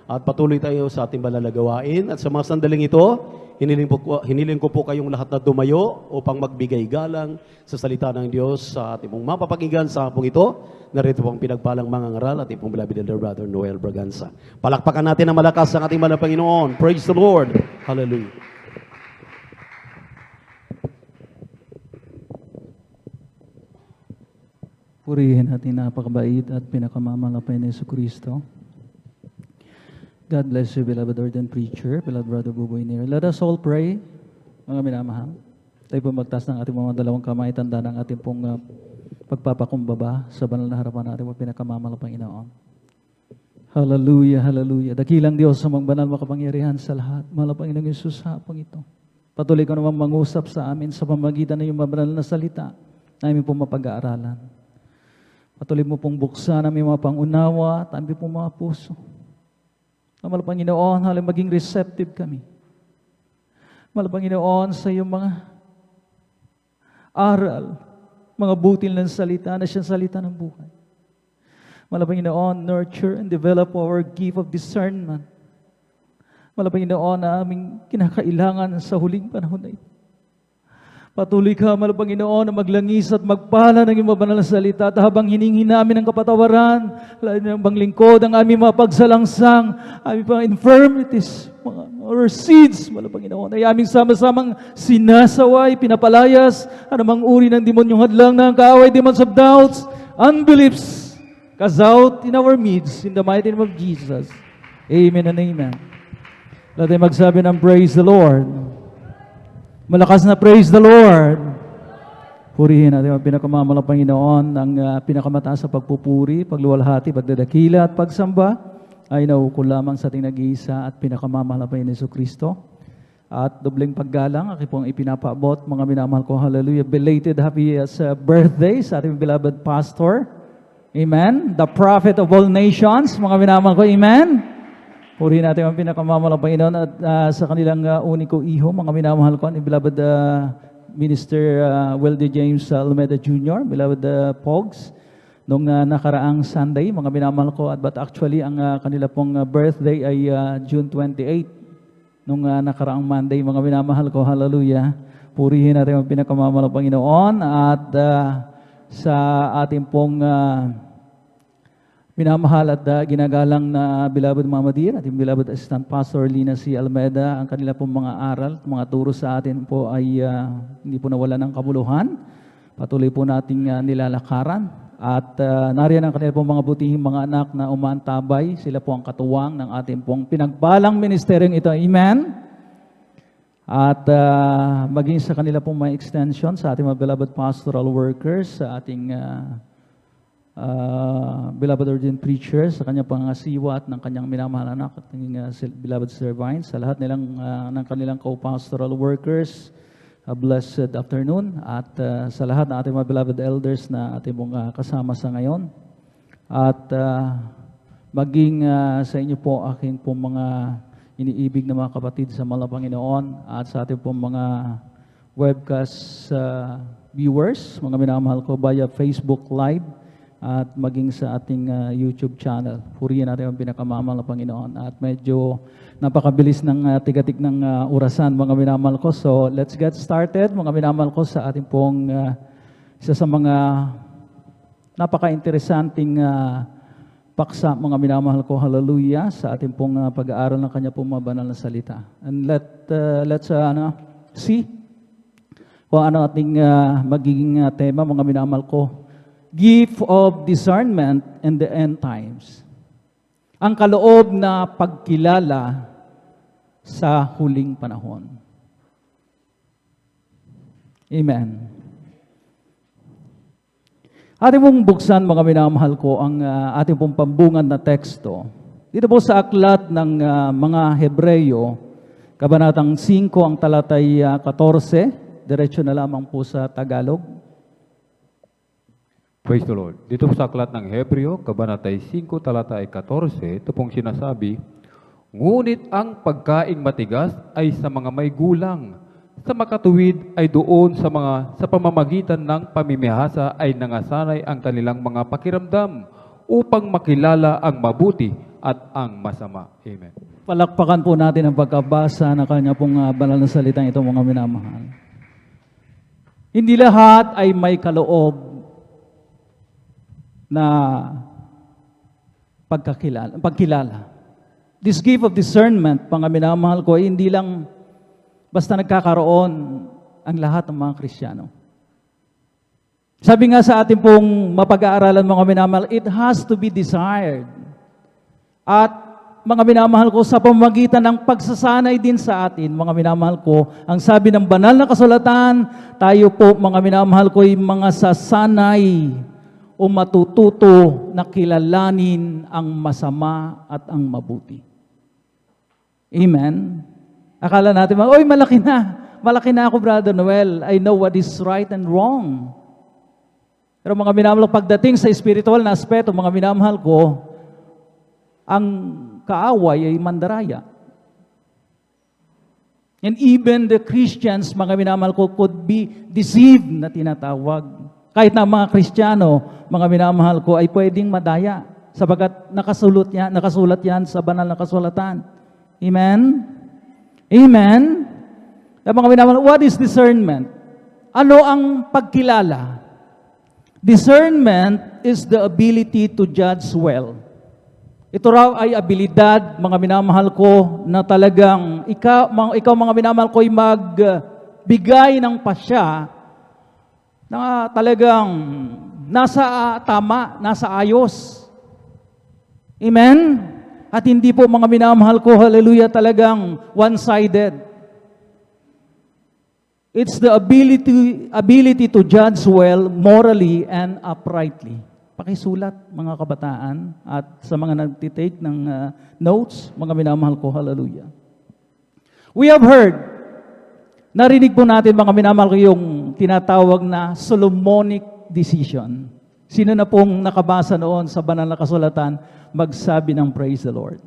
at patuloy tayo sa ating banal na gawain. At sa mga sandaling ito, hiniling ko po kayong lahat na dumayo upang magbigay galang sa salita ng Diyos sa ating pong mapapakinggan sa hapong ito. Narito pong pinagpalang mga ngaral at ipong beloved elder brother Noel Braganza. Palakpakan natin ang malakas ang ating mahal na Panginoon. Praise the Lord. Hallelujah. Purihin natin napakabait at pinakamamahal na Panginoon Jesucristo. God bless you, beloved ordained preacher, beloved brother Buboy Nero. Let us all pray, mga minamahal. Tayo po magtaas ng ating mga dalawang kamay, tanda ng ating pong pagpapakumbaba sa banal na harapan natin, mga pinakamamahal na Panginoon. Hallelujah, hallelujah. Dakilang Diyos sa mga banal makapangyarihan sa lahat. Mahal na Panginoong Yesus sa hapong ito. Patuloy ko namang mangusap sa amin sa pamagitan ng iyong mabanal na salita na aming pong mapag-aaralan. Patuloy mo pong buksan ang mga pangunawa at aming pong mga puso. Mahal Panginoon, halos maging receptive kami. Mahal Panginoon, sa iyong mga aral, mga butil ng salita na siyang salita ng buhay. Mahal Panginoon, nurture and develop our gift of discernment. Mahal Panginoon, na aming kinakailangan sa huling panahon na ito. Patuloy ka, mahal Panginoon, na maglangis at magpala ng iyong mabanal na salita at habang hiningi namin ang kapatawaran, lalo ng banglingkod, ang aming mga pagsalangsang, aming mga infirmities, our seeds, mahal Panginoon, ay aming sama-samang sinasaway, pinapalayas, anumang uri ng demonyong hadlang ng kaaway, demons of doubts, unbeliefs, cast out in our midst, in the mighty name of Jesus. Amen and amen. Lahat ay magsabi ng praise the Lord. Malakas na praise the Lord. Purihin natin ang pinakamamahal na Panginoon, ang pinakamataas sa pagpupuri, pagluwalhati, pagdadakila at pagsamba ay naukol lamang sa ating nag-iisa at pinakamamahal na Panginoon Jesucristo. At dobleng paggalang, aki pong ipinapaabot, mga minamahal ko, hallelujah, belated happy birthday sa ating beloved pastor. Amen. The prophet of all nations, mga minamahal ko, amen. Purihin natin ang pinakamamahal ng Panginoon at sa kanilang uniko iho, mga minamahal ko, ni beloved Minister Weldy James Almeida Jr., beloved Pogs, nung nakaraang Sunday, mga minamahal ko, but actually ang kanila pong birthday ay June 28, nung nakaraang Monday, mga minamahal ko, hallelujah. Purihin natin ang pinakamamahal ng Panginoon at sa ating pong minamahal at ginagalang na beloved Mama Dear at yung beloved Assistant Pastor Lina C. Almeida, ang kanila pong mga aral, mga turo sa atin po ay hindi po nawala ng kabuluhan. Patuloy po nating nilalakaran at nariyan ang kanila pong mga butihing mga anak na umaantabay. Sila po ang katuwang ng ating pong pinagbalang ministeryong ito. Amen? At maging sa kanila pong mga extension sa ating mga beloved pastoral workers, sa ating beloved ordained preachers, sa kanyang pangasiwa at ng kanyang minamahal anak at ng beloved servants, sa lahat nilang ng kanilang co-pastoral workers, blessed afternoon, at sa lahat ng ating mga beloved elders na ating mong kasama sa ngayon, at maging sa inyo po aking pong mga iniibig na mga kapatid sa mahal na Panginoon at sa ating pong mga webcast viewers, mga minamahal ko via Facebook Live, at maging sa ating YouTube channel. Purihin natin ang pinakamamahal na Panginoon. At medyo napakabilis ng tigatik ng orasan, mga minamahal ko. So, let's get started, mga minamahal ko, sa ating pong isa sa mga napaka-interesanting paksa, mga minamahal ko, hallelujah, sa ating pong pag-aaral ng kanya pong mga banal na salita. And let's see kung ano ating magiging tema, mga minamahal ko. Gift of discernment in the end times. Ang kaloob na pagkilala sa huling panahon. Amen. Ating pong buksan, mga minamahal ko, ang ating pong pambungan na teksto. Dito po sa aklat ng mga Hebreyo, kabanatang 5, ang talatay 14, diretso na lamang po sa Tagalog. Praise the Lord. Dito po sa aklat ng Hebreo, kabanatay 5, talata 14, ito pong sinasabi, ngunit ang pagkaing matigas ay sa mga may gulang, sa makatuwid ay doon sa pamamagitan ng pamimihasa ay nangasanay ang kanilang mga pakiramdam upang makilala ang mabuti at ang masama. Amen. Palakpakan po natin ang pagkabasa na kanya pong banal na salitang ito, mga minamahal. Hindi lahat ay may kaloob na pagkilala. This gift of discernment, mga minamahal ko, hindi lang basta nagkakaroon ang lahat ng mga Kristiyano. Sabi nga sa ating pong mapag-aaralan, mga minamahal, it has to be desired. At mga minamahal ko, sa pamamagitan ng pagsasanay din sa atin, mga minamahal ko, ang sabi ng banal na kasulatan, tayo po, mga minamahal ko, ay mga sasanay o matututo na kilalanin ang masama at ang mabuti. Amen? Akala natin, oy, malaki na ako, Brother Noel, I know what is right and wrong. Pero mga minamahal, pagdating sa spiritual na aspeto, mga minamahal ko, ang kaaway ay mandaraya. And even the Christians, mga minamahal ko, could be deceived na tinatawag. Kahit na mga Kristiyano, mga minamahal ko, ay pwedeng madaya sabagat nakasulat yan sa banal na kasulatan. Amen? Amen? Mga minamahal, what is discernment? Ano ang pagkilala? Discernment is the ability to judge well. Ito raw ay abilidad, mga minamahal ko, na talagang ikaw mga minamahal ko, ay magbigay ng pasya na talagang nasa tama, nasa ayos. Amen? At hindi po, mga minamahal ko, hallelujah, talagang one-sided. It's the ability to judge well, morally, and uprightly. Pakisulat, mga kabataan, at sa mga nagtitake ng notes, mga minamahal ko, hallelujah. We have heard, narinig po natin, mga minamahal ko, yung tinatawag na Solomonic decision. Sino na pong nakabasa noon sa banal na kasulatan, magsabi ng praise the Lord?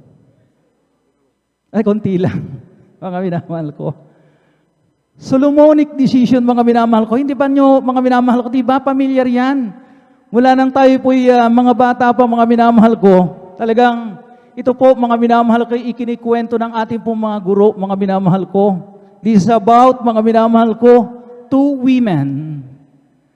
Ay, konti lang, mga minamahal ko. Solomonic decision, mga minamahal ko, hindi ba nyo, mga minamahal ko, di ba familiar yan? Mula nang tayo po'y mga bata pa, mga minamahal ko, talagang ito po, mga minamahal ko, ikinikwento ng ating pong mga guro, mga minamahal ko. This is about, mga minamahal ko, 2 women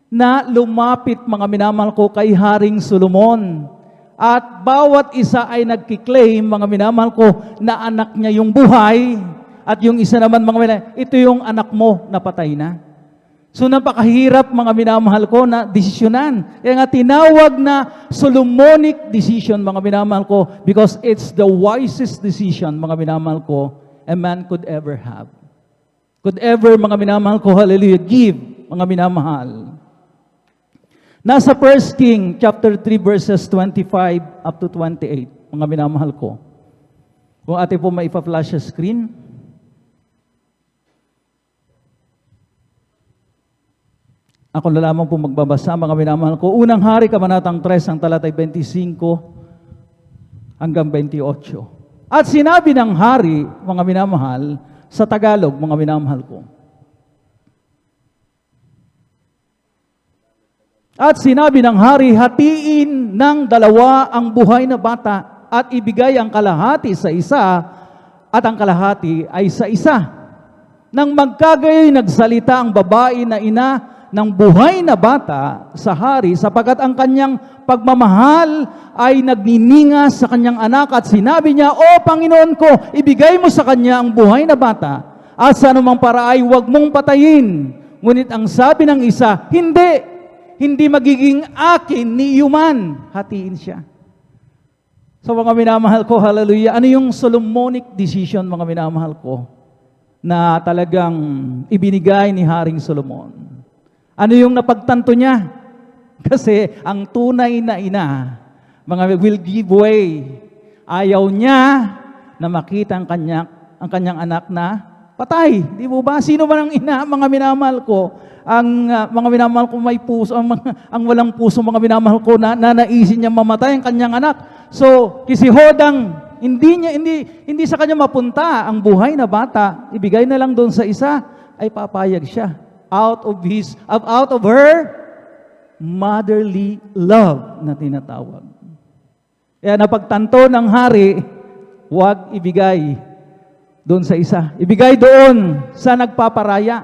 na lumapit, mga minamahal ko, kay Haring Solomon. At bawat isa ay nagkiklaim, mga minamahal ko, na anak niya yung buhay. At yung isa naman, mga minamahal, ito yung anak mo na patay na. So napakahirap, mga minamahal ko, na desisyonan. Kaya nga tinawag na Solomonic decision, mga minamahal ko, because it's the wisest decision, mga minamahal ko, a man could ever have. Could ever, mga minamahal ko, hallelujah, give, mga minamahal. Nasa 1 King, chapter 3, verses 25 up to 28, mga minamahal ko. Kung atin po maipa-flash sa screen. Ako na lamang po magbabasa, mga minamahal ko. Unang Hari, Kabanatang 3, ang talatay 25 hanggang 28. At sinabi ng hari, mga minamahal, sa Tagalog, mga minamahal ko. At sinabi ng hari, hatiin ng dalawa ang buhay na bata at ibigay ang kalahati sa isa at ang kalahati ay sa isa. Nang magkagayoy nagsalita ang babae na ina ng buhay na bata sa hari sapagkat ang kanyang pagmamahal ay nagniningas sa kanyang anak at sinabi niya, O Panginoon ko, ibigay mo sa kanya ang buhay na bata at sa anumang paraay huwag mong patayin. Ngunit ang sabi ng isa, hindi magiging akin ni Yuman. Hatiin siya. So mga minamahal ko, hallelujah, ano yung Solomonic decision, mga minamahal ko, na talagang ibinigay ni Haring Solomon? Ano yung napagtanto niya? Kasi ang tunay na ina, mga will give way. Ayaw niya na makita ang kanyang anak na patay. Di mo ba? Sino man ang ina, mga minamahal ko? Ang mga minamahal ko may puso, ang walang puso, mga minamahal ko, na naisin niya mamatay ang kanyang anak. So, kisihodang, hindi sa kanya mapunta ang buhay na bata, ibigay na lang doon sa isa, ay papayag siya. Out of her motherly love na tinatawag. Kaya napagtanto ng hari, huwag ibigay doon sa isa. Ibigay doon sa nagpaparaya.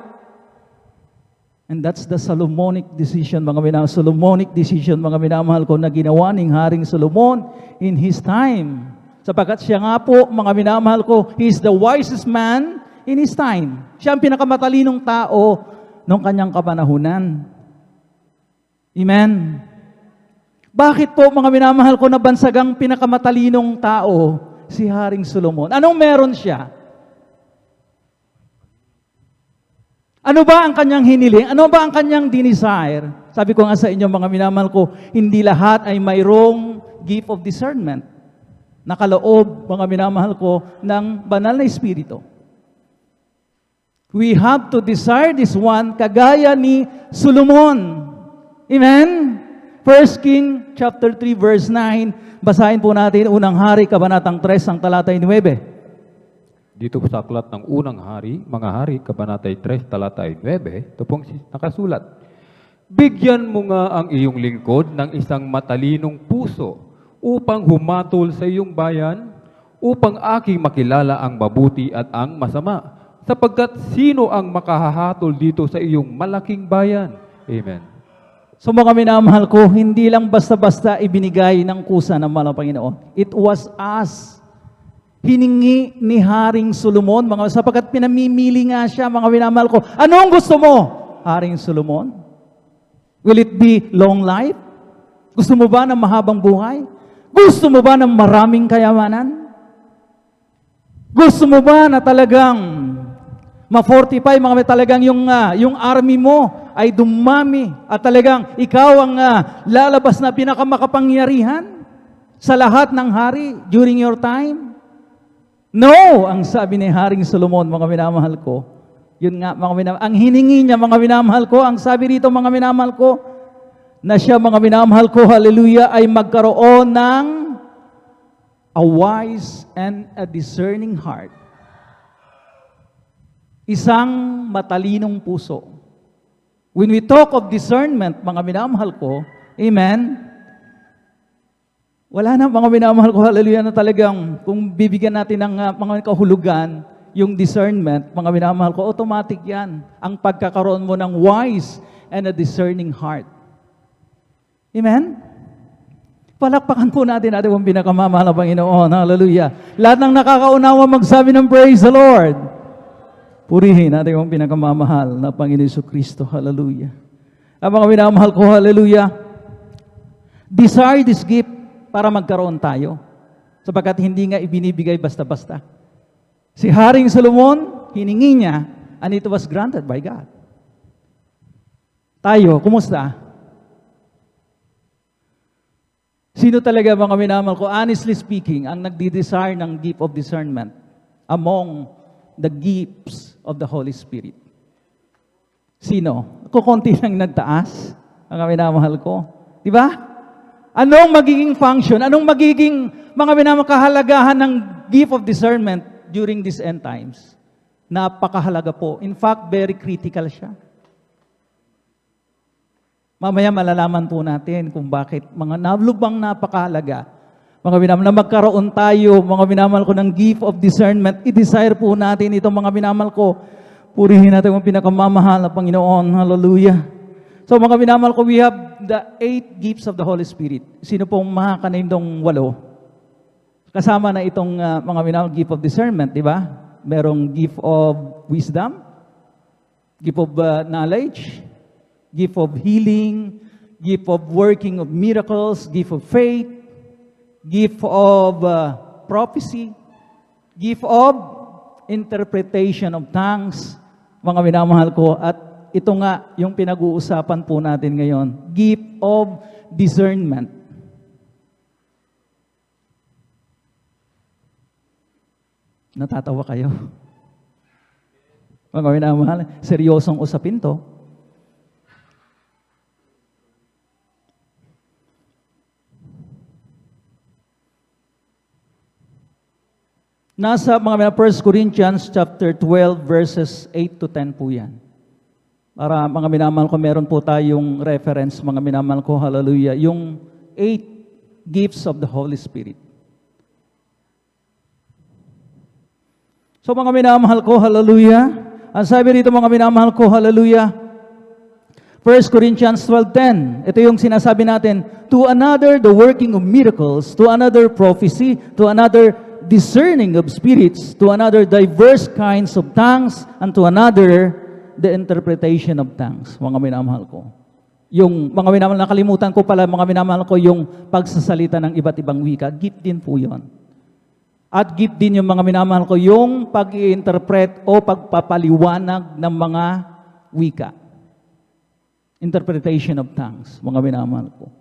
And that's the Solomonic decision, mga minamahal. Solomonic decision, mga minamahal ko, na ginawa ng Haring Solomon in his time. Sapagkat siya nga po, mga minamahal ko, he is the wisest man in his time. Siya ang pinakamatalinong tao noong kanyang kapanahunan. Amen. Bakit po, mga minamahal ko, nabansagang pinakamatalinong tao si Haring Solomon? Anong meron siya? Ano ba ang kanyang hiniling? Ano ba ang kanyang dinesire? Sabi ko nga sa inyo, mga minamahal ko, hindi lahat ay mayroong gift of discernment. Nakaloob, mga minamahal ko, ng banal na espiritu. We have to desire this one kagaya ni Solomon. Amen? 1 King chapter 3 verse 9, basahin po natin unang hari, kabanatang 3, ang talatay 9. Dito po sa aklat ng unang hari, mga hari, kabanatay 3, talatay 9, ito pong nakasulat. Bigyan mo nga ang iyong lingkod ng isang matalinong puso upang humatol sa iyong bayan, upang aking makilala ang mabuti at ang masama, sapagkat sino ang makahahatol dito sa iyong malaking bayan? Amen. So mga minamahal ko, hindi lang basta-basta ibinigay ng kusa ng malang Panginoon. It was us. Hiningi ni Haring Solomon, sapagkat pinamimili nga siya, mga minamahal ko. Anong gusto mo, Haring Solomon? Will it be long life? Gusto mo ba ng mahabang buhay? Gusto mo ba ng maraming kayamanan? Gusto mo ba na talagang ma-fortify, talagang yung army mo ay dumami at talagang ikaw ang lalabas na pinakamakapangyarihan sa lahat ng hari during your time? No, ang sabi ni Haring Solomon, mga minamahal ko, yun nga, mga minamahal, ang hiningi niya, mga minamahal ko, ang sabi rito, mga minamahal ko, na siya, mga minamahal ko, hallelujah, ay magkaroon ng a wise and a discerning heart. Isang matalinong puso. When we talk of discernment, mga minamahal ko, amen, wala na, mga minamahal ko, hallelujah, na talagang kung bibigyan natin ng mga kahulugan, yung discernment, mga minamahal ko, automatic yan. Ang pagkakaroon mo ng wise and a discerning heart. Amen? Palakpakan po natin ang pinakamamahal na Panginoon. Hallelujah. Lahat ng nakakaunawa magsabi ng praise the Lord. Purihin natin ang pinakamamahal na Panginoon Jesucristo. Hallelujah. Ang mga minamahal ko, hallelujah. Desire this gift para magkaroon tayo. Sapagkat hindi nga ibinibigay basta-basta. Si Haring Solomon, hiningi niya, and it was granted by God. Tayo, kumusta? Sino talaga, mga minamahal ko, honestly speaking, ang nagdi-desire ng gift of discernment among the gifts of the Holy Spirit? Sino? Kukunti lang nagtaas, mga minamahal ko. Di ba? Anong magiging function? Anong magiging mga minamahal kahalagahan ng gift of discernment during these end times? Napakahalaga po. In fact, very critical siya. Mamaya malalaman po natin kung bakit mga nalubang napakahalaga. Mga minamahal, na magkaroon tayo, mga minamahal ko, ng gift of discernment. I-desire po natin itong mga minamahal ko. Purihin natin ang pinakamamahal na Panginoon. Hallelujah. So mga minamahal ko, we have the 8 gifts of the Holy Spirit. Sino pong makaka-name tong 8? Kasama na itong mga minamahal gift of discernment, di ba? Merong gift of wisdom, gift of knowledge, gift of healing, gift of working of miracles, gift of faith, gift of prophecy, gift of interpretation of tongues, mga minamahal ko, at ito nga yung pinag-uusapan po natin ngayon, gift of discernment. Natatawa kayo? Mga minamahal, seryosong usapin to. Nasa mga 1 Corinthians chapter 12 verses 8 to 10 po yan. Para mga minamahal ko, meron po tayong reference, mga minamahal ko, hallelujah. Yung 8 gifts of the Holy Spirit. So mga minamahal ko, hallelujah. Ang sabi rito mga minamahal ko, hallelujah. 1 Corinthians 12:10. Ito yung sinasabi natin, to another the working of miracles, to another prophecy, to another discerning of spirits, to another diverse kinds of tongues, and to another the interpretation of tongues. Mga minamahal ko. Yung mga minamahal, nakalimutan ko pala mga minamahal ko yung pagsasalita ng iba't ibang wika. Gift din po yun. At gift din yung mga minamahal ko, yung pag-i-interpret o pagpapaliwanag ng mga wika. Interpretation of tongues, mga minamahal ko.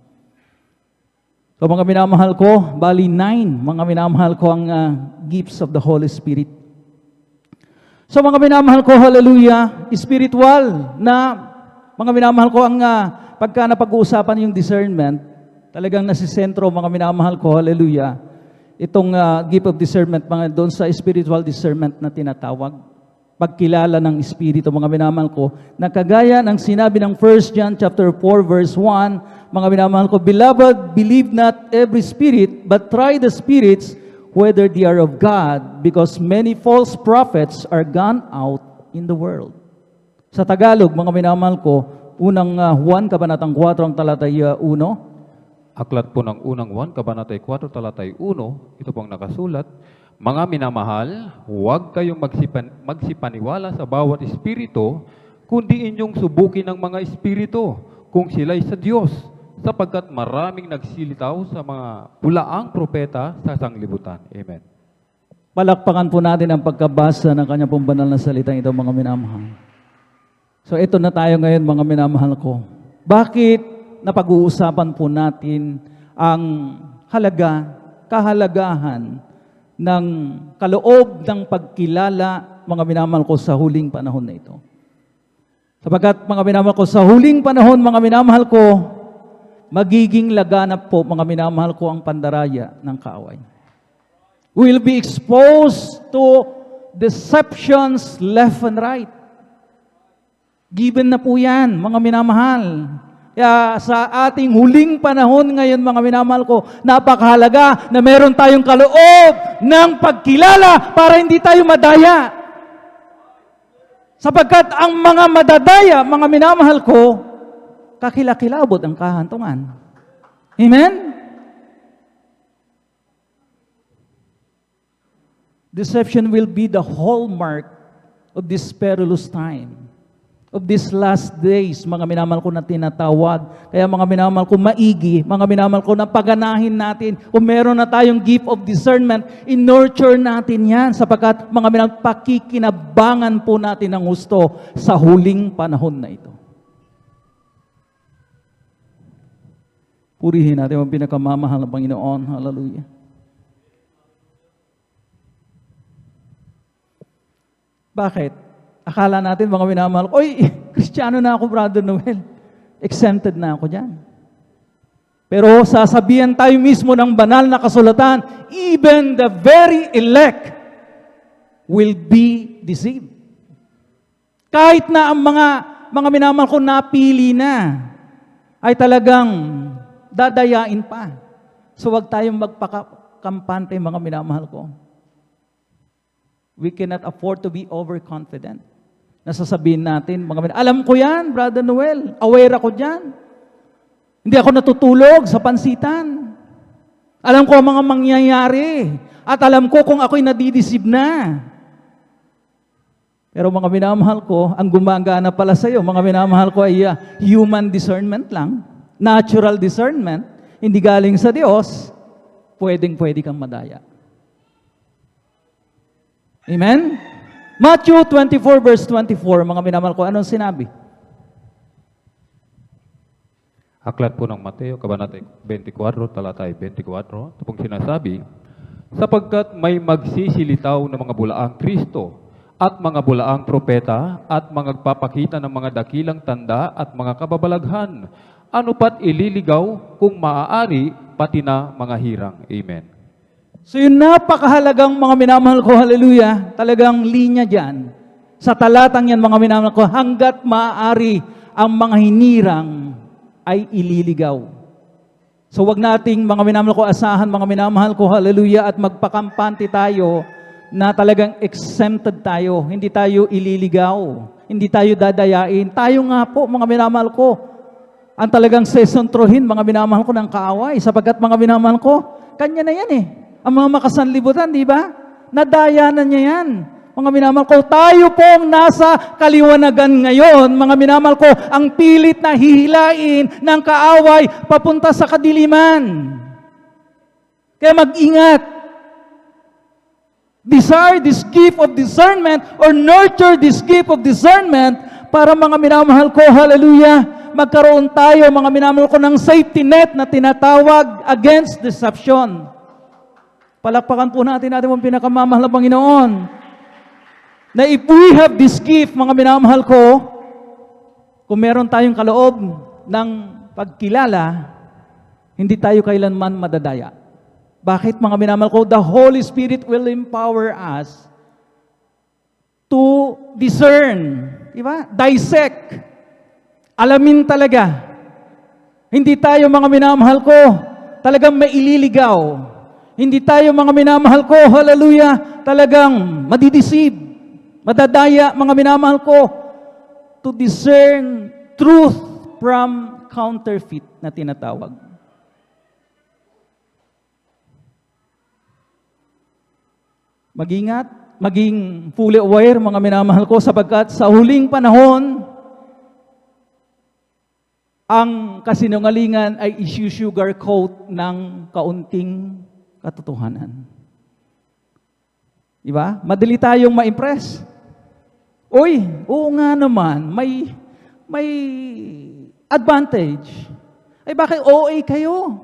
So mga minamahal ko, bali 9, mga minamahal ko ang gifts of the Holy Spirit. So mga minamahal ko, hallelujah, spiritual na, mga minamahal ko, ang pagka napag-uusapan yung discernment, talagang nasisentro, mga minamahal ko, hallelujah, itong gift of discernment, mga doon sa spiritual discernment na tinatawag. Pagkilala ng Espiritu, mga minamahal ko, na kagaya ng sinabi ng 1 John chapter 4, verse 1, mga minamahal ko, Beloved, believe not every spirit, but try the spirits, whether they are of God, because many false prophets are gone out in the world. Sa Tagalog, mga minamahal ko, unang Juan, kabanatang 4, ang talatay 1, Aklat po ng unang 1, Kabanatay 4, talatay 1, ito pong nakasulat, mga minamahal, huwag kayong magsipaniwala sa bawat espiritu, kundi inyong subukin ng mga espiritu kung sila'y sa Diyos, sapagkat maraming nagsilitaw sa mga pulaang propeta sa sanglibutan. Amen. palakpakan po natin ang pagkabasa ng kanya pong banal na salitang ito, mga minamahal. So ito na tayo ngayon, mga minamahal ko. Bakit napag-uusapan po natin ang kahalagahan ng kaloob ng pagkilala, mga minamahal ko, sa huling panahon na ito? Sapagkat, mga minamahal ko, sa huling panahon, mga minamahal ko, magiging laganap po, mga minamahal ko, ang pandaraya ng kaaway. We will be exposed to deceptions left and right. Given na po yan, mga minamahal. Kaya sa ating huling panahon ngayon, mga minamahal ko, napakahalaga na meron tayong kaloob ng pagkilala para hindi tayo madaya. Sapagkat ang mga madadaya, mga minamahal ko, kakilakilabot ang kahantungan. Amen? Deception will be the hallmark of this perilous time, of these last days, mga minamahal ko na tinatawag. Kaya mga minamahal ko, maigi, mga minamahal ko, na paganahin natin, kung meron na tayong gift of discernment, in-nurture natin yan, sapagkat mga minamahal, pakikinabangan po natin ang gusto sa huling panahon na ito. Purihin natin ang pinakamamahal ng Panginoon. Hallelujah. Bakit? Akala natin, mga minamahal, oy, Kristiyano na ako, Brother Noel. Exempted na ako dyan. Pero sasabihan tayo mismo ng banal na kasulatan, even the very elect will be deceived. Kahit na ang mga minamahal ko napili na, ay talagang dadayain pa. So wag tayong magpakampante, mga minamahal ko. We cannot afford to be overconfident. Nasasabihin natin, alam ko yan, Brother Noel. Aware ako dyan. Hindi ako natutulog sa pansitan. Alam ko ang mga mangyayari. At alam ko kung ako'y nadideceive na. Pero mga minamahal ko, ang gumagana pala sa'yo, mga minamahal ko, ay human discernment lang. Natural discernment. Hindi galing sa Diyos. Pwede kang madaya. Amen? Matthew 24 verse 24, mga minamahal ko, anong sinabi? Aklat po ng Mateo, Kabanatay 24, talatay 24, ito pong sinasabi, sapagkat may magsisilitaw ng mga bulaang Kristo at mga bulaang propeta at mga nagpapakita ng mga dakilang tanda at mga kababalaghan, ano pat ililigaw kung maaari pati na mga hirang. Amen. So yung napakahalagang, mga minamahal ko, hallelujah, talagang linya dyan. Sa talatang yan, mga minamahal ko, hanggat maaari ang mga hinirang ay ililigaw. So wag nating mga minamahal ko asahan, mga minamahal ko, hallelujah, at magpakampante tayo na talagang exempted tayo. Hindi tayo ililigaw. Hindi tayo dadayain. Tayo nga po, mga minamahal ko, ang talagang sesentrohin, mga minamahal ko, ng kaaway. Sapagkat mga minamahal ko, kanya na yan eh. Ang mga makasanlibutan, di ba? Nadayanan niya yan. Mga minamahal ko, tayo pong nasa kaliwanagan ngayon, mga minamahal ko, ang pilit na hihilain ng kaaway papunta sa kadiliman. Kaya mag-ingat. Desire this gift of discernment or nurture this gift of discernment para mga minamahal ko, hallelujah, magkaroon tayo, mga minamahal ko, ng safety net na tinatawag against deception. Palakpakan po natin ang pinakamamahal na Panginoon. Na if we have this gift, mga minamahal ko, kung meron tayong kaloob ng pagkilala, hindi tayo kailanman madadaya. Bakit, mga minamahal ko? The Holy Spirit will empower us to discern, di ba? Dissect. Alamin talaga. Hindi tayo, mga minamahal ko, talagang maililigaw. Hindi tayo, mga minamahal ko, hallelujah, talagang madideceive. Madadaya, mga minamahal ko, to discern truth from counterfeit na tinatawag. Mag-ingat, maging fully aware, mga minamahal ko, sapagkat sa huling panahon, ang kasinungalingan ay isi-sugarcoat ng kaunting katotohanan. Diba? Madali tayong ma-impress. Uy, oo nga naman, may advantage. Ay bakit OA kayo?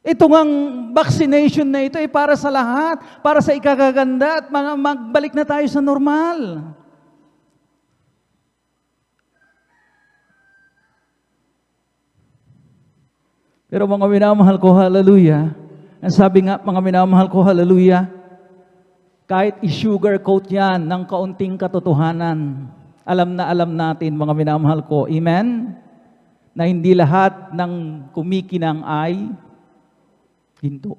Ito ngang vaccination na ito ay para sa lahat, para sa ikakaganda at magbalik na tayo sa normal. Pero mga minamahal ko, hallelujah, ang sabi nga, mga minamahal ko, hallelujah, kahit i-sugarcoat yan ng kaunting katotohanan, alam na alam natin, mga minamahal ko, amen, na hindi lahat ng kumikinang ay ginto.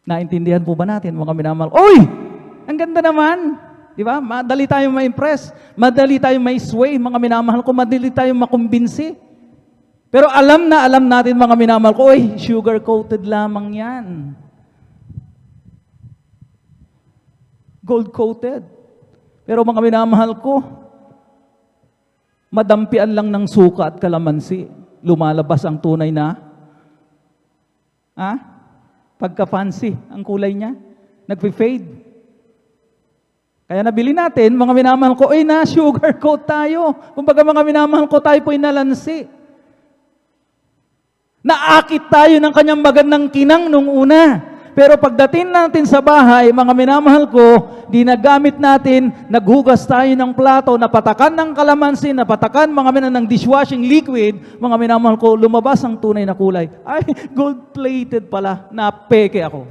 Naintindihan po ba natin, mga minamahal? Uy! Ang ganda naman! Di ba? Madali tayong ma-impress. Madali tayong ma-sway, mga minamahal ko. Madali tayong makumbinsi. Pero alam na alam natin, mga minamahal ko, uy, sugar-coated lamang yan. Gold-coated. Pero mga minamahal ko, madampian lang ng suka at kalamansi. Lumalabas ang tunay na pagka-fancy ang kulay niya. Nagpe-fade. Kaya nabili natin, mga minamahal ko, na sugar-coat tayo. Kumbaga mga minamahal ko, tayo po'y nalansi. Naakit tayo ng kanyang magandang kinang nung una. Pero pagdating natin sa bahay, mga minamahal ko, di nagamit natin, naghugas tayo ng plato, napatakan ng kalamansi, napatakan mga ng dishwashing liquid, mga minamahal ko, lumabas ang tunay na kulay. Ay, gold-plated pala, napeke ako.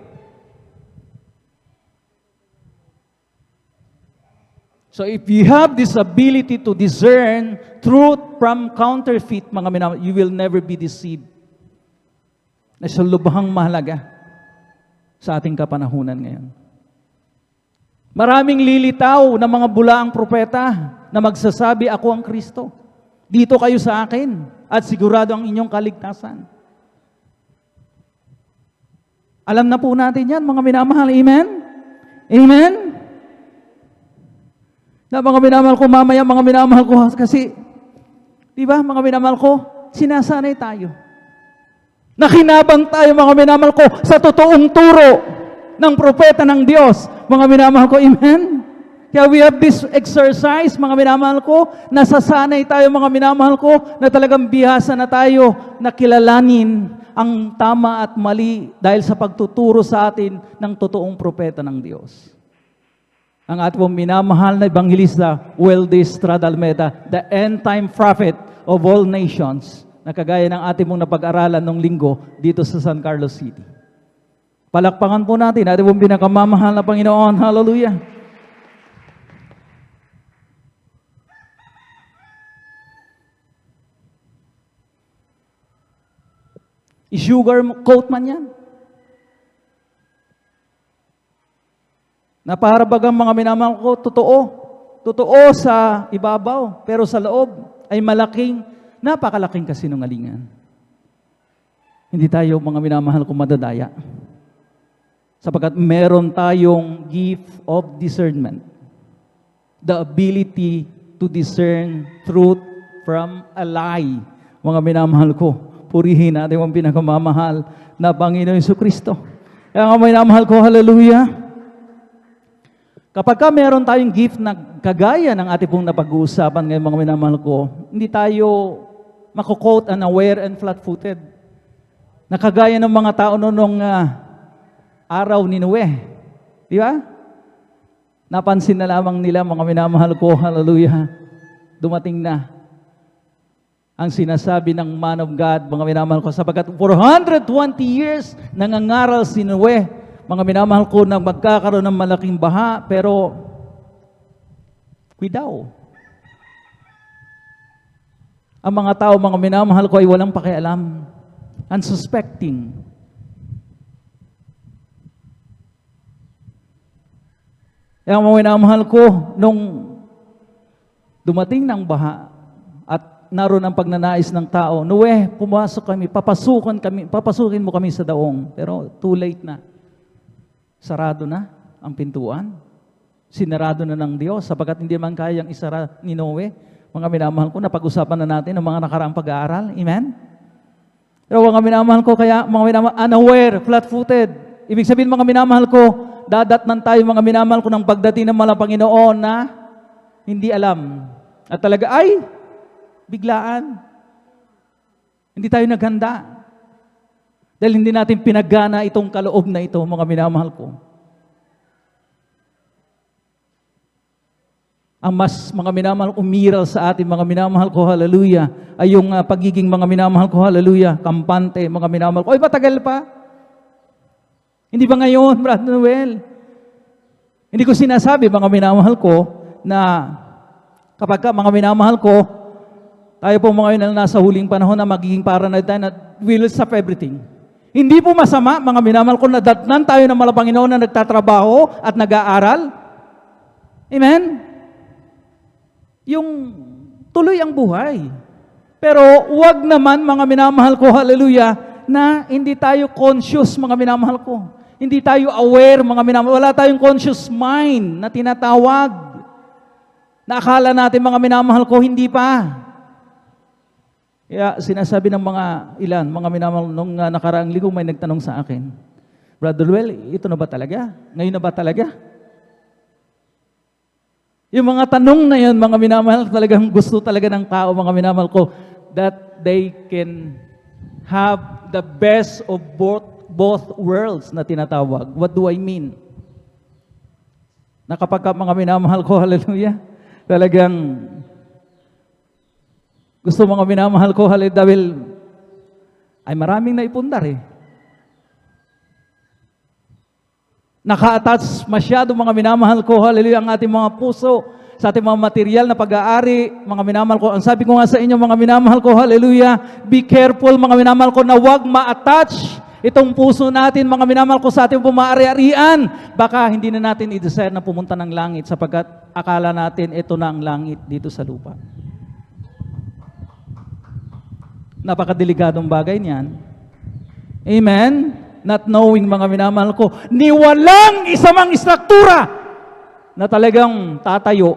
So if you have this ability to discern truth from counterfeit, mga minamahal, you will never be deceived. Nasa lubhang mahalaga sa ating kapanahunan ngayon. Maraming lilitaw na mga bulaang propeta na magsasabi, ako ang Kristo. Dito kayo sa akin at sigurado ang inyong kaligtasan. Alam na po natin yan, mga minamahal. Amen? Amen? Na mga minamahal ko, mamaya mga minamahal ko, kasi, di ba, mga minamahal ko, sinasanay tayo. Nakinabang tayo, mga minamahal ko, sa totoong turo ng propeta ng Diyos. Mga minamahal ko, amen? Kaya we have this exercise, mga minamahal ko, nasasanay tayo, mga minamahal ko, na talagang bihasa na tayo na kilalanin ang tama at mali dahil sa pagtuturo sa atin ng totoong propeta ng Diyos. Ang ating minamahal na ebanghilista, Weldes Stradalmeda, the end-time prophet of all nations, na kagaya ng ating mong napag-aralan nung linggo dito sa San Carlos City. Palakpakan po natin, ating mong pinakamamahal na Panginoon. Hallelujah! I-sugar coat man yan. Na para bagang mga minamahal ko, totoo. Totoo sa ibabaw, pero sa loob ay napakalaking kasinungalingan. Hindi tayo mga minamahal ko madadaya. Sapagkat meron tayong gift of discernment. The ability to discern truth from a lie. Mga minamahal ko, purihin natin ang pinakamamahal na Panginoon Jesucristo. Kaya mga minamahal ko, hallelujah. Kapag meron tayong gift na kagaya ng ating pong napag-uusapan ngayon mga minamahal ko, hindi tayo mako-quote unaware and flat-footed. Na kagaya ng mga tao noong araw ni Noe. Di ba? Napansin na lamang nila mga minamahal ko, hallelujah, dumating na ang sinasabi ng man of God, mga minamahal ko, sapagkat 420 years nangangaral si Noe, mga minamahal ko, na magkakaroon ng malaking baha, pero daw. Ang mga tao, mga minamahal ko, ay walang pakialam. Unsuspecting. Ang mga minamahal ko, nung dumating ng baha at naroon ang pagnanais ng tao, Noe, pumasok kami, papasukin mo kami sa daong. Pero too late na. Sarado na ang pintuan. Sinarado na ng Diyos sapagkat hindi man kayang isara ni Noe. Mga minamahal ko, napag-usapan na natin ang mga nakaraang pag-aaral. Amen? Pero mga minamahal ko, kaya mga minamahal, unaware, flat-footed. Ibig sabihin mga minamahal ko, dadatnan tayo mga minamahal ko ng pagdating ng mga Panginoon na hindi alam. At talaga ay biglaan. Hindi tayo naghanda. Dahil hindi natin pinagana itong kaloob na ito, mga minamahal ko. Ang mas mga minamahal umiral sa atin, mga minamahal ko, hallelujah, ay yung pagiging mga minamahal ko, hallelujah, kampante, mga minamahal ko. Oy, matagal pa. Hindi ba ngayon, Brother Noel? Hindi ko sinasabi, mga minamahal ko, na kapag mga minamahal ko, tayo po mga nasa huling panahon na magiging para na tayo na will stop everything. Hindi po masama, mga minamahal ko, na datnan tayo ng mga Panginoon na nagtatrabaho at nag-aaral. Amen? Yung tuloy ang buhay. Pero huwag naman, mga minamahal ko, hallelujah, na hindi tayo conscious, mga minamahal ko. Hindi tayo aware, mga minamahal. Wala tayong conscious mind na tinatawag. Na akala natin, mga minamahal ko, hindi pa. Kaya sinasabi ng mga ilan, mga minamahal, nung nakaraang linggo may nagtanong sa akin, Brother Well, ito na ba talaga? Ngayon na ba talaga? Yung mga tanong na yun, mga minamahal, talagang gusto talaga ng tao, mga minamahal ko, that they can have the best of both worlds na tinatawag. What do I mean? Na kapag mga minamahal ko, hallelujah, talagang gusto mga minamahal ko, hallelujah, dahil ay maraming naipundar eh. Naka-attach masyado mga minamahal ko, hallelujah, ang ating mga puso sa ating mga material na pag-aari, mga minamahal ko. Ang sabi ko nga sa inyo, mga minamahal ko, hallelujah, be careful mga minamahal ko na huwag ma-attach itong puso natin, mga minamahal ko, sa ating pumari-arian. Baka hindi na natin i-desire na pumunta ng langit sapagkat akala natin ito na ang langit dito sa lupa. Napakadelikadong bagay niyan. Amen? Not knowing, mga minamahal ko, ni walang isa mang istruktura na talagang tatayo.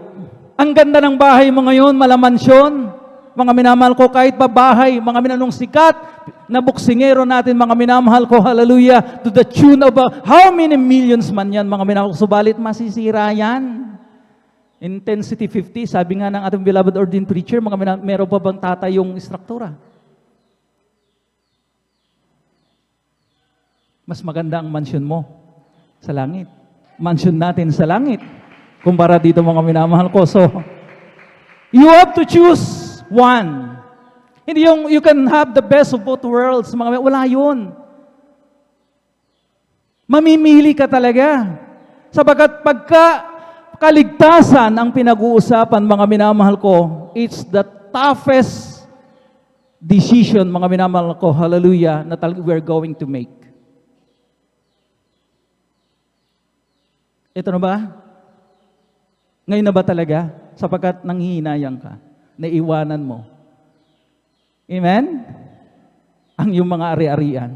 Ang ganda ng bahay mo ngayon, malamansyon. Mga minamahal ko, kahit pa bahay, mga minanong sikat na buksingero natin, mga minamahal ko, hallelujah, to the tune of how many millions man yan, mga minamahal ko, subalit masisira yan. Intensity 50, sabi nga ng ating beloved ordained preacher, mga minamahal, meron pa bang tatayong istruktura? Mas maganda ang mansion mo sa langit. Mansion natin sa langit. Kumpara dito mga minamahal ko. So, you have to choose one. Hindi yung you can have the best of both worlds. Wala yun. Mamimili ka talaga. Sabagat pagka kaligtasan ang pinag-uusapan, mga minamahal ko, it's the toughest decision, mga minamahal ko, hallelujah, na talaga we're going to make. Ito na ba? Ngayon na ba talaga? Sapagkat nanghihinayang ka, naiwanan mo. Amen? Ang iyong mga ari-arian.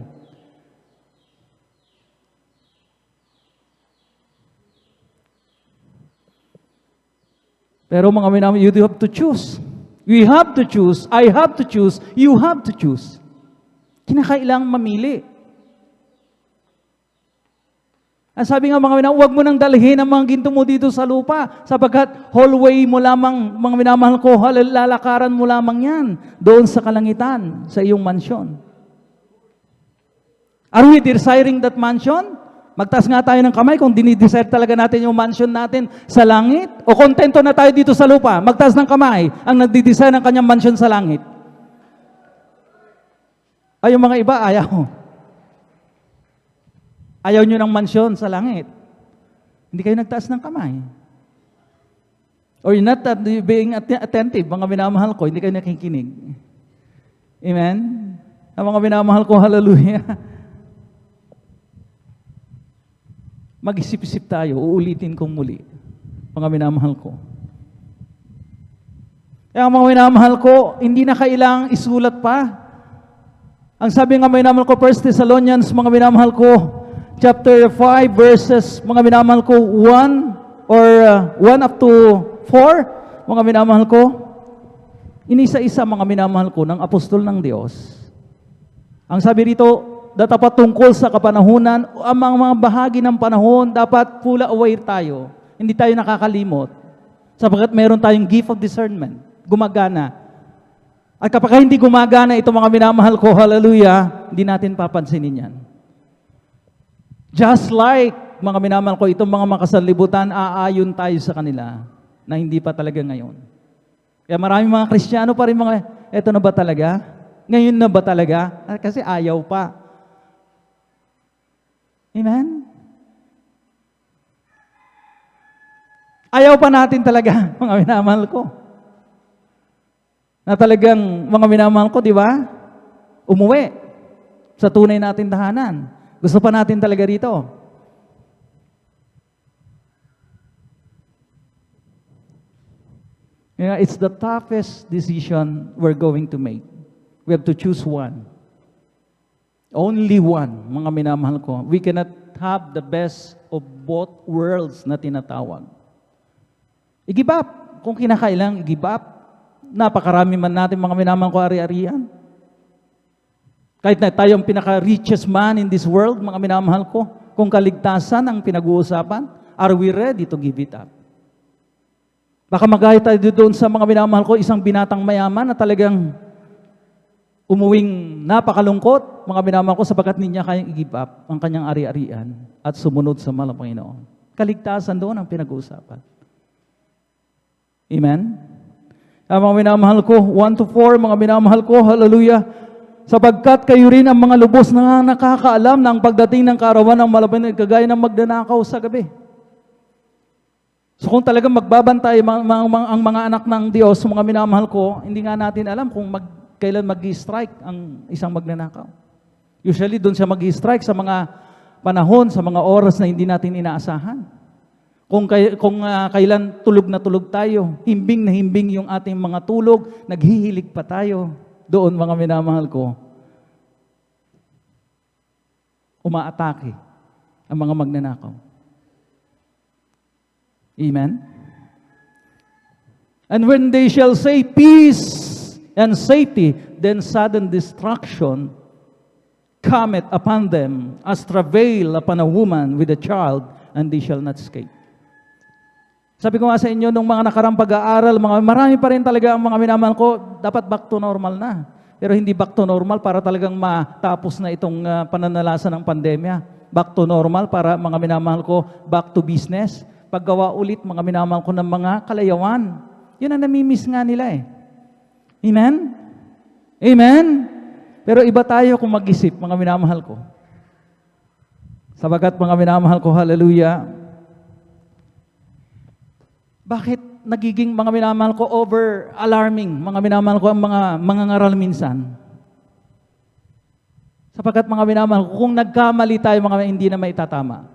Pero mga minamahal, you have to choose. We have to choose. I have to choose. You have to choose. Kinakailangang mamili. Ang sabi nga mga minamahal, huwag mo nang dalhin ang mga ginto mo dito sa lupa sapagkat hallway mo lamang, mga minamahal ko, lalakaran mo lamang yan doon sa kalangitan, sa iyong mansyon. Are we desiring that mansion? Magtaas nga tayo ng kamay kung dinidesire talaga natin yung mansion natin sa langit. O kontento na tayo dito sa lupa. Magtaas ng kamay ang nagdidesire ng kanyang mansion sa langit. Ay, yung mga iba, ayaw. Ayaw nyo ng mansion sa langit. Hindi kayo nagtaas ng kamay. Or you're not being attentive, mga minamahal ko, hindi kayo nakikinig. Amen? Ang mga minamahal ko, hallelujah. Mag-isip-isip tayo, uulitin kong muli, mga minamahal ko. Kaya mga minamahal ko, hindi na kailangang isulat pa. Ang sabi nga minamahal ko, 1 Thessalonians, mga minamahal ko, chapter 5, verses, mga minamahal ko, 1 or 1 up to 4, mga minamahal ko, inisa-isa mga minamahal ko ng apostol ng Diyos. Ang sabi rito, dapat tungkol sa kapanahunan, ang mga bahagi ng panahon, dapat fully aware tayo. Hindi tayo nakakalimot. Sapagkat meron tayong gift of discernment. Gumagana. At kapag hindi gumagana ito mga minamahal ko, hallelujah, hindi natin papansinin yan. Just like, mga minamahal ko, itong mga makasalibutan, aayon tayo sa kanila na hindi pa talaga ngayon. Kaya maraming mga Kristiyano pa rin mga, eto na ba talaga? Ngayon na ba talaga? Kasi ayaw pa. Amen? Ayaw pa natin talaga, mga minamahal ko. Na talagang, mga minamahal ko, di ba? Umuwi sa tunay natin tahanan. Gusto pa natin talaga rito. It's the toughest decision we're going to make. We have to choose one. Only one, mga minamahal ko. We cannot have the best of both worlds na tinatawag. I-give up. Kung kinakailang, i-give up. Napakarami man natin mga minamahal ko ari-arian. Kahit na tayo ang pinaka-richest man in this world, mga minamahal ko, kung kaligtasan ang pinag-uusapan, are we ready to give it up? Baka magaya tayo doon sa mga minamahal ko, isang binatang mayaman na talagang umuwing napakalungkot, mga minamahal ko, sapagkat hindi niya kayang i-give up ang kanyang ari-arian at sumunod sa mahal ng Panginoon. Kaligtasan doon ang pinag-uusapan. Amen? Ang mga minamahal ko, 1 to 4, mga minamahal ko, hallelujah, sapagkat kayo rin ang mga lubos na nakakaalam ng pagdating ng kaarawan ng malapit kagaya ng magdanakaw sa gabi. So kung talagang magbabantay ang mga anak ng Diyos, mga minamahal ko, hindi nga natin alam kung kailan mag-strike ang isang magnanakaw. Usually, doon siya mag-strike sa mga panahon, sa mga oras na hindi natin inaasahan. Kung kailan tulog na tulog tayo, himbing na himbing yung ating mga tulog, naghihilig pa tayo, doon mga minamahal ko, umaatake ang mga magnanakaw. Amen? And when they shall say, peace and safety, then sudden destruction cometh upon them as travail upon a woman with a child, and they shall not escape. Sabi ko nga sa inyo, nung mga nakarang pag-aaral, marami pa rin talaga ang mga minamahal ko, dapat back to normal na. Pero hindi back to normal para talagang matapos na itong pananalasan ng pandemya. Back to normal para mga minamahal ko, back to business. Paggawa ulit mga minamahal ko ng mga kalayawan. Yun ang namimiss nga nila eh. Amen? Amen? Pero iba tayo kung mag-isip, mga minamahal ko. Sabagat mga minamahal ko, hallelujah. Bakit nagiging mga minamahal ko over-alarming, mga minamahal ko ang mga ngaral minsan. Sapagkat mga minamahal ko, kung nagkamali tayo mga hindi na maitatama.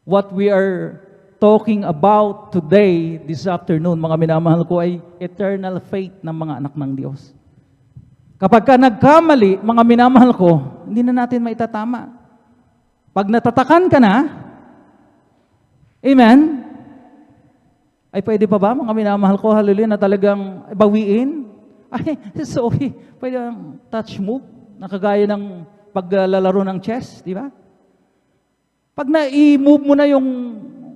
What we are talking about today, this afternoon, mga minamahal ko, ay eternal faith ng mga anak ng Diyos. Kapag ka nagkamali, mga minamahal ko, hindi na natin maitatama. Pag natatakan ka na, amen, ay pwede pa ba, mga minamahal ko, hallelujah, na talagang bawiin? Ay, sorry, pwede ang touch move, nakagaya ng paglalaro ng chess, di ba? Pag na-i-move mo na yung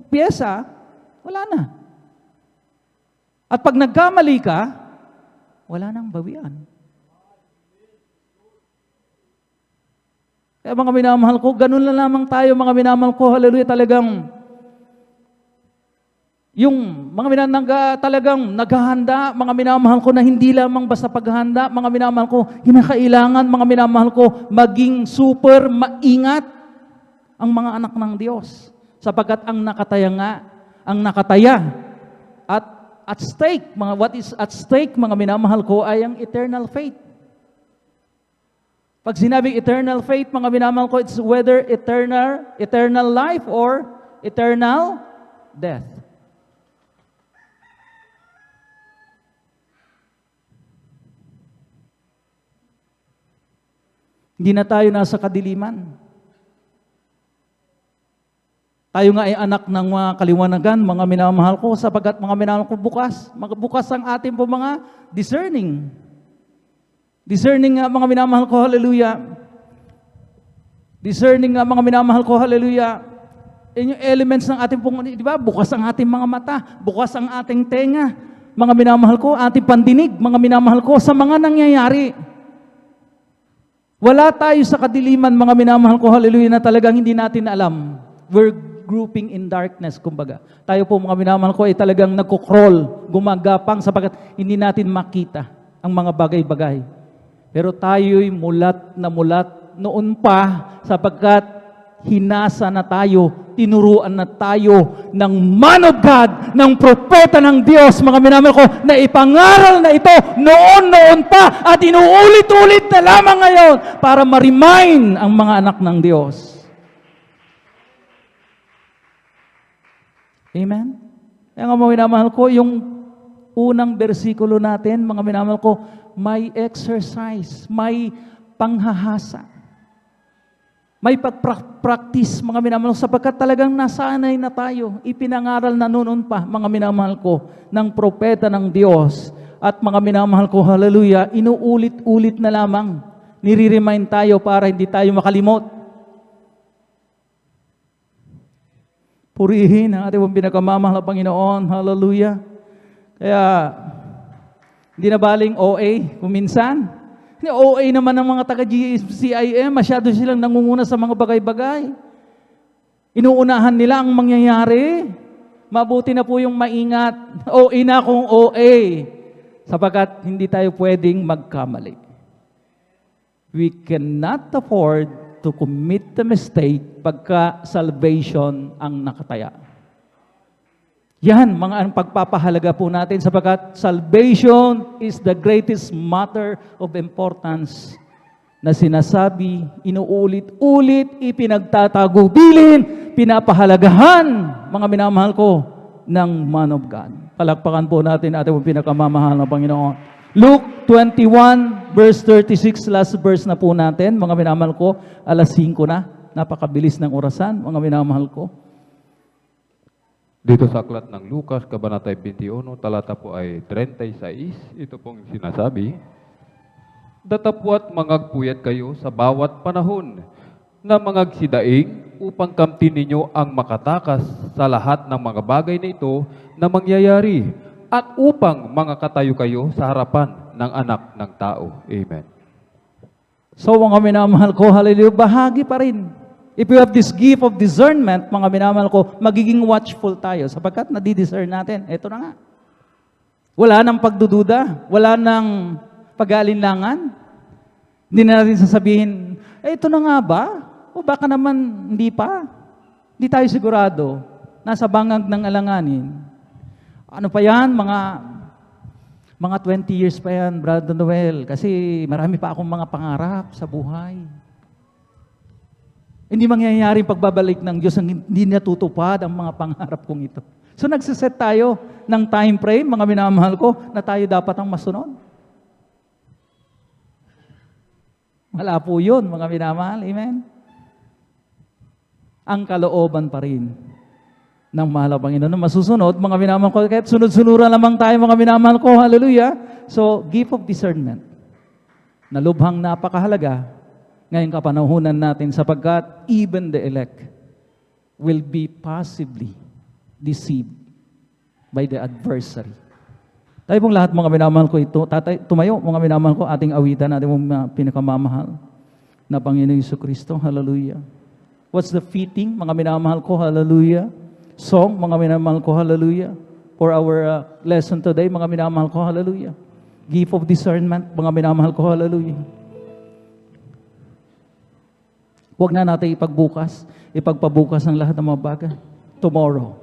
pyesa, wala na. At pag nagkamali ka, wala nang bawian. Kaya mga minamahal ko, ganun lang lamang tayo, mga minamahal ko, hallelujah, talagang yung mga talagang naghahanda, mga minamahal ko, na hindi lamang basta paghahanda, mga minamahal ko, kinakailangan, mga minamahal ko, maging super maingat ang mga anak ng Diyos. Sapagkat ang nakataya at stake, what is at stake, mga minamahal ko, ay ang eternal faith. Pag sinabing eternal faith, mga minamahal ko, it's whether eternal life or eternal death. Hindi na tayo nasa kadiliman. Tayo nga ay anak ng mga kaliwanagan, mga minamahal ko, sapagkat mga minamahal ko bukas ang ating po mga discerning. Discerning nga mga minamahal ko, hallelujah. Discerning nga mga minamahal ko, hallelujah. Yung elements ng ating pong, di ba, bukas ang ating mga mata, bukas ang ating tenga, mga minamahal ko, ating pandinig, mga minamahal ko, sa mga nangyayari. Wala tayo sa kadiliman, mga minamahal ko, hallelujah, na talagang hindi natin alam. We're grouping in darkness, kumbaga. Tayo po, mga minamahal ko, ay talagang nagkukrol, gumagapang, sapagkat hindi natin makita ang mga bagay-bagay. Pero tayo'y mulat noon pa, sapagkat hinasa na tayo, tinuruan na tayo ng man of God, ng propeta ng Diyos, mga minamahal ko, na ipangaral na ito noon pa, at inuulit-ulit na lamang ngayon para ma-remind ang mga anak ng Diyos. Amen? Kaya nga mga minamahal ko, yung unang bersikulo natin, mga minamahal ko, may exercise, may panghahasa. May pag-practice, mga minamahal ko, sapagkat talagang nasanay na tayo. Ipinangaral na noon pa, mga minamahal ko, ng propeta ng Diyos. At mga minamahal ko, hallelujah, inuulit-ulit na lamang. Nire-remind tayo para hindi tayo makalimot. Purihin ang ating pinakamamahal na Panginoon, hallelujah. Kaya, hindi na baling OA kung minsan. OA naman ng mga taga-CIM, masyado silang nangunguna sa mga bagay-bagay. Inuunahan nila ang mangyayari. Mabuti na po yung maingat. OA na kung OA. Sapagkat hindi tayo pwedeng magkamali. We cannot afford to commit the mistake pagka salvation ang nakataya. Yan, mga pagpapahalaga po natin sapagkat salvation is the greatest matter of importance na sinasabi, inuulit-ulit, ipinagtatagubilin, pinapahalagahan, mga minamahal ko, ng man of God. Palakpakan po natin ating pinakamamahal na Panginoon. Luke 21, verse 36, last verse na po natin, mga minamahal ko, 5:00 na, napakabilis ng orasan, mga minamahal ko. Dito sa aklat ng Lucas, Kabanata 21, talata po ay 36, ito pong sinasabi, datapwat mangagpuyat kayo sa bawat panahon na mangagsidaing upang kamtin ninyo ang makatakas sa lahat ng mga bagay na ito na mangyayari at upang mangakatayo kayo sa harapan ng anak ng tao. Amen. So mga minamahal ko, hallelujah, bahagi pa rin. If you have this gift of discernment, mga minamahal ko, magiging watchful tayo sapagkat nadidiscern natin. Ito na nga. Wala nang pagdududa, wala nang pag-aalinlangan. Hindi na natin sasabihin, ito na nga ba? O baka naman hindi pa? Hindi tayo sigurado. Nasa bangag ng alanganin. Ano pa yan? Mga 20 years pa yan, Brother Noel. Kasi marami pa akong mga pangarap sa buhay. Hindi mangyayari pagbabalik ng Diyos ang hindi natutupad ang mga pangarap kong ito. So nagsiset tayo ng time frame, mga minamahal ko, na tayo dapat ang masunod. Wala po yun, mga minamahal. Amen? Ang kalooban pa rin ng mahal na Panginoon na masusunod, mga minamahal ko, kahit sunod-sunuran lamang tayo, mga minamahal ko, hallelujah. So, gift of discernment, na lubhang napakahalaga ngayong kapanahunan natin sapagkat even the elect will be possibly deceived by the adversary. Tayo pong lahat, mga minamahal ko, tumayo, mga minamahal ko, ating awitan, ating pinakamamahal na Panginoon Jesucristo, hallelujah. What's the fitting, mga minamahal ko, hallelujah. Song, mga minamahal ko, hallelujah. For our lesson today, mga minamahal ko, hallelujah. Gift of discernment, mga minamahal ko, hallelujah. Huwag na natin ipagpabukas ang lahat ng mga bagay. Tomorrow.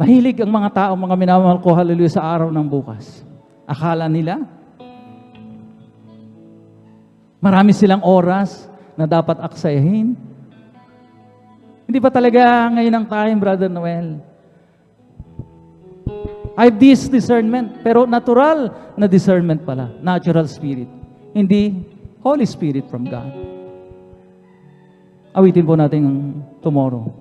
Mahilig ang mga tao, mga minamahal ko, hallelujah, sa araw ng bukas. Akala nila, marami silang oras na dapat aksayahin. Hindi ba talaga ngayon ang time, Brother Noel? I have this discernment, pero natural na discernment pala. Natural spirit. Hindi Holy Spirit from God. Awitin po natin ang tomorrow.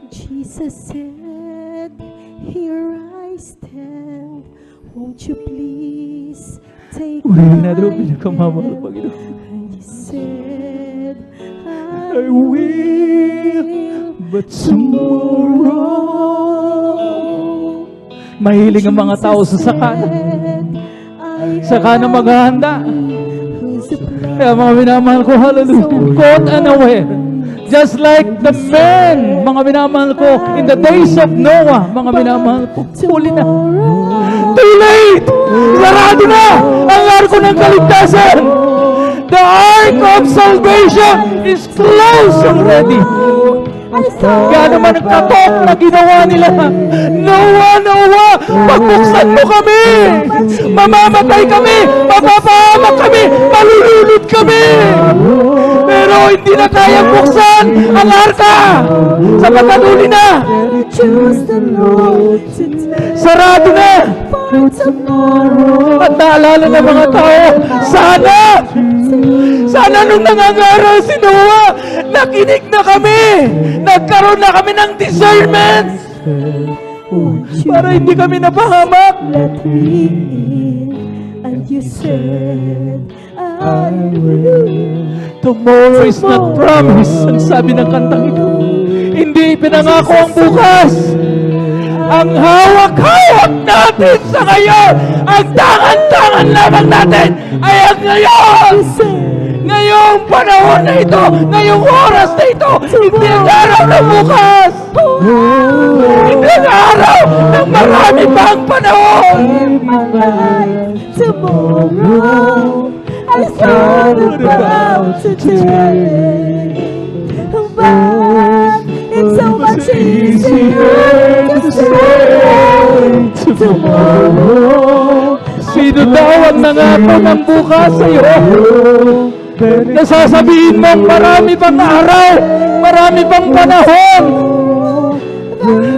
Jesus said, "Here I stand. Won't you please take Uri my na doon, hand?" pinakamamahal, Panginoon. And you said, I will, but tomorrow. Mahilig ang mga tao sa sakana. Sakana maghahanda. Kaya mga minamahal ko, hallelujah, caught unaware. Just like the men, mga minamahal ko, in the days of Noah, mga minamahal ko, huli na. Too late! Sarado na ang arko ng kaligtasan! The ark of salvation is closed already. Kaya naman ang katok na ginawa nila. Noah, pagbuksan mo kami! Mamamatay kami! Mapapahamak kami! Malulunod kami! Pero hindi na kaya buksan ang arka! Sapagkat huli na! Sarado na! At naalala ng mga tao, sana nung nangangaral si Noah, nakinig na kami! Nagkaroon na kami ng discernment! Para hindi kami napahamak! Let me in, and you said, I will. Tomorrow is not promised, ang sabi ng kantang ito. Hindi pinangako ang bukas. Ang hawak-hawak natin sa ngayon, ang tangan-tangan lamang natin ay ang ngayon. Ngayong panahon na ito, ngayong oras na ito, hindi ang araw ng bukas. Hindi ang araw ng marami pang panahon. Tomorrow is not about today, but it's so much easier to say tomorrow. Sino daw ang nangako ng bukas sa iyo? Nasasabihin mong marami pang araw, marami pang panahon,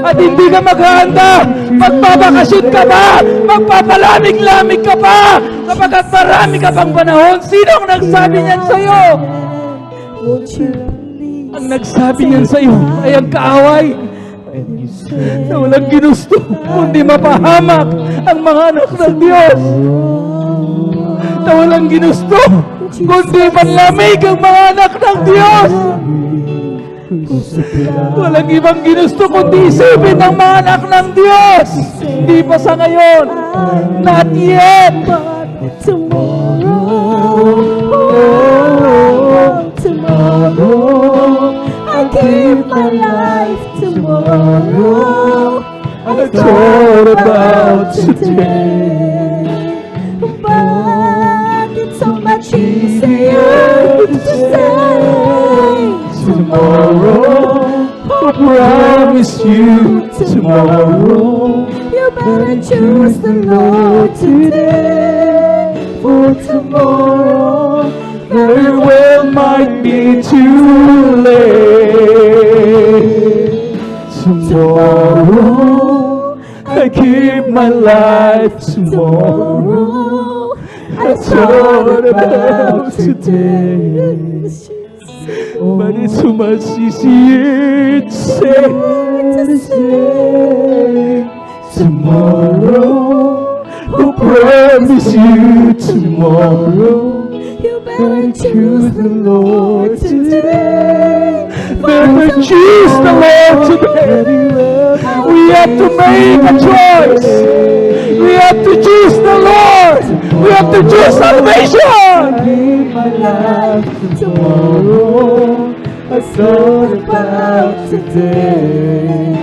at hindi ka maghahanda. Magpapakasyon ka pa, magpapalamig-lamig ka pa, kapagkat marami ka pang panahon. Sino ang nagsabi niyan sa iyo? Ang nagsabi niyan sa iyo ay ang kaaway na walang ginusto, kundi mapahamak ang mga anak ng Diyos. Na walang ginusto, kundi manlamig ang mga anak ng Diyos. Walang ibang ginusto kundi isipin ng mga anak ng Diyos. Hindi pa sa ngayon. Not yet. Tomorrow, I give my life. Tomorrow, It's all about today. but it's so much easier to say Tomorrow, promise you tomorrow. You better choose the Lord today, for tomorrow Very well might be too late. Tomorrow, I give my life. Tomorrow, I thought about today. But it's so much easier to say tomorrow. Who promise you tomorrow? You better choose the Lord today. Better choose the Lord today. We have to make a choice. We have to choose the Lord. We have to choose salvation. Give my life tomorrow. I thought about today.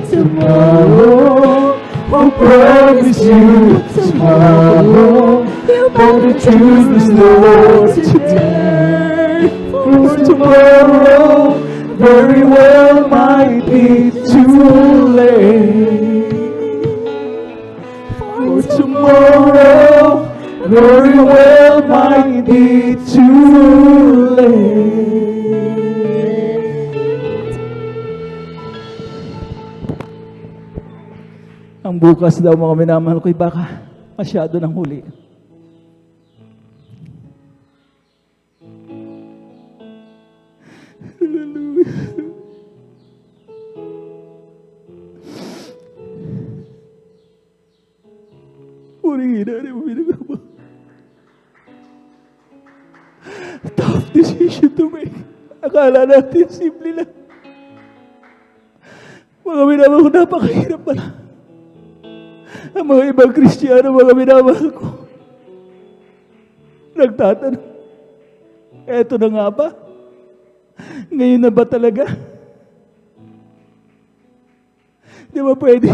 Tomorrow, who promise you tomorrow? You better choose the Lord today. For tomorrow, very well might be too late. For tomorrow, very well might be too late. Ang bukas daw, mga minamahal ko'y baka masyado nang huli. Tough decision to make. Akala natin simple lang. Mga minamahal ko, napakahirap pala. Ang mga ibang Kristiyano, mga minamahal ko, nagtatanong, eto na nga ba? Ngayon na ba talaga? Di ba pwede?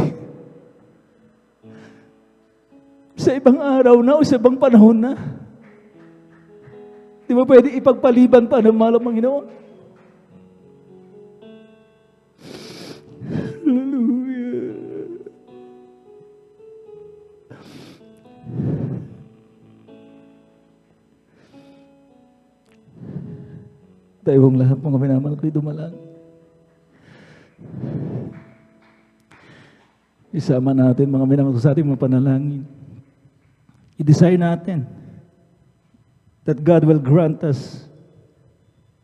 Sa ibang araw na o sa ibang panahon na? Di ba pwede ipagpaliban pa ng mahal ng Panginoon? Hallelujah. Tayong lahat mga minamahal ko'y dumalang. Isama natin mga minamahal ko sa ating mga panalangin. I-desire natin that God will grant us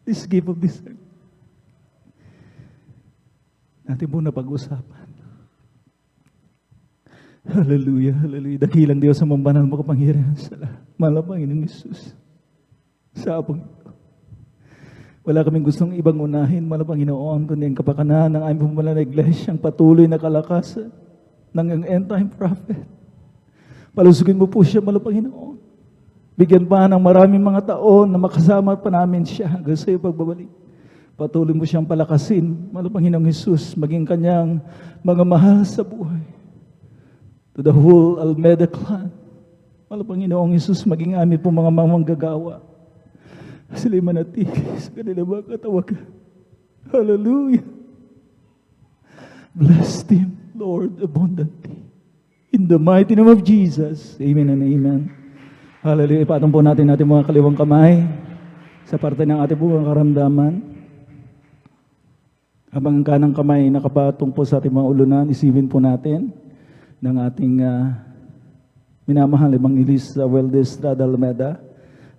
this gift of discernment. Natin po na pag-usapan. Hallelujah, hallelujah. Dakilang Diyos sa mambanal mo kapangyarihan sa lahat. Mahal na Panginoong Isus. Sa apong ito. Wala kaming gustong ibang unahin, mahal na Panginoon, kundi ang kapakanan ng aming pumala na iglesia, ang patuloy na kalakasan ng end-time prophet. Palusugin mo po siya, mahal na Panginoon. Bigyan pa ng maraming mga taon na makasama pa namin siya hanggang sa iyo pagbabalik. Patuloy mo siyang palakasin, mahal na Panginoong Jesus, maging kanyang mga mahal sa buhay. To the whole Almeda clan, mahal na Panginoong Jesus, maging amin po mga manggagawa. Sila'y manatili sa kanila mga katawagan. Hallelujah. Bless them, Lord, abundantly. In the mighty name of Jesus. Amen and amen. Hallelujah. Ipatong po natin mga kaliwang kamay sa parte ng ating mga karamdaman. Habang ang kanang kamay nakapatong po sa ating mga ulunan, isipin po natin ng ating minamahal Evangelista Weldes Estrada Almeda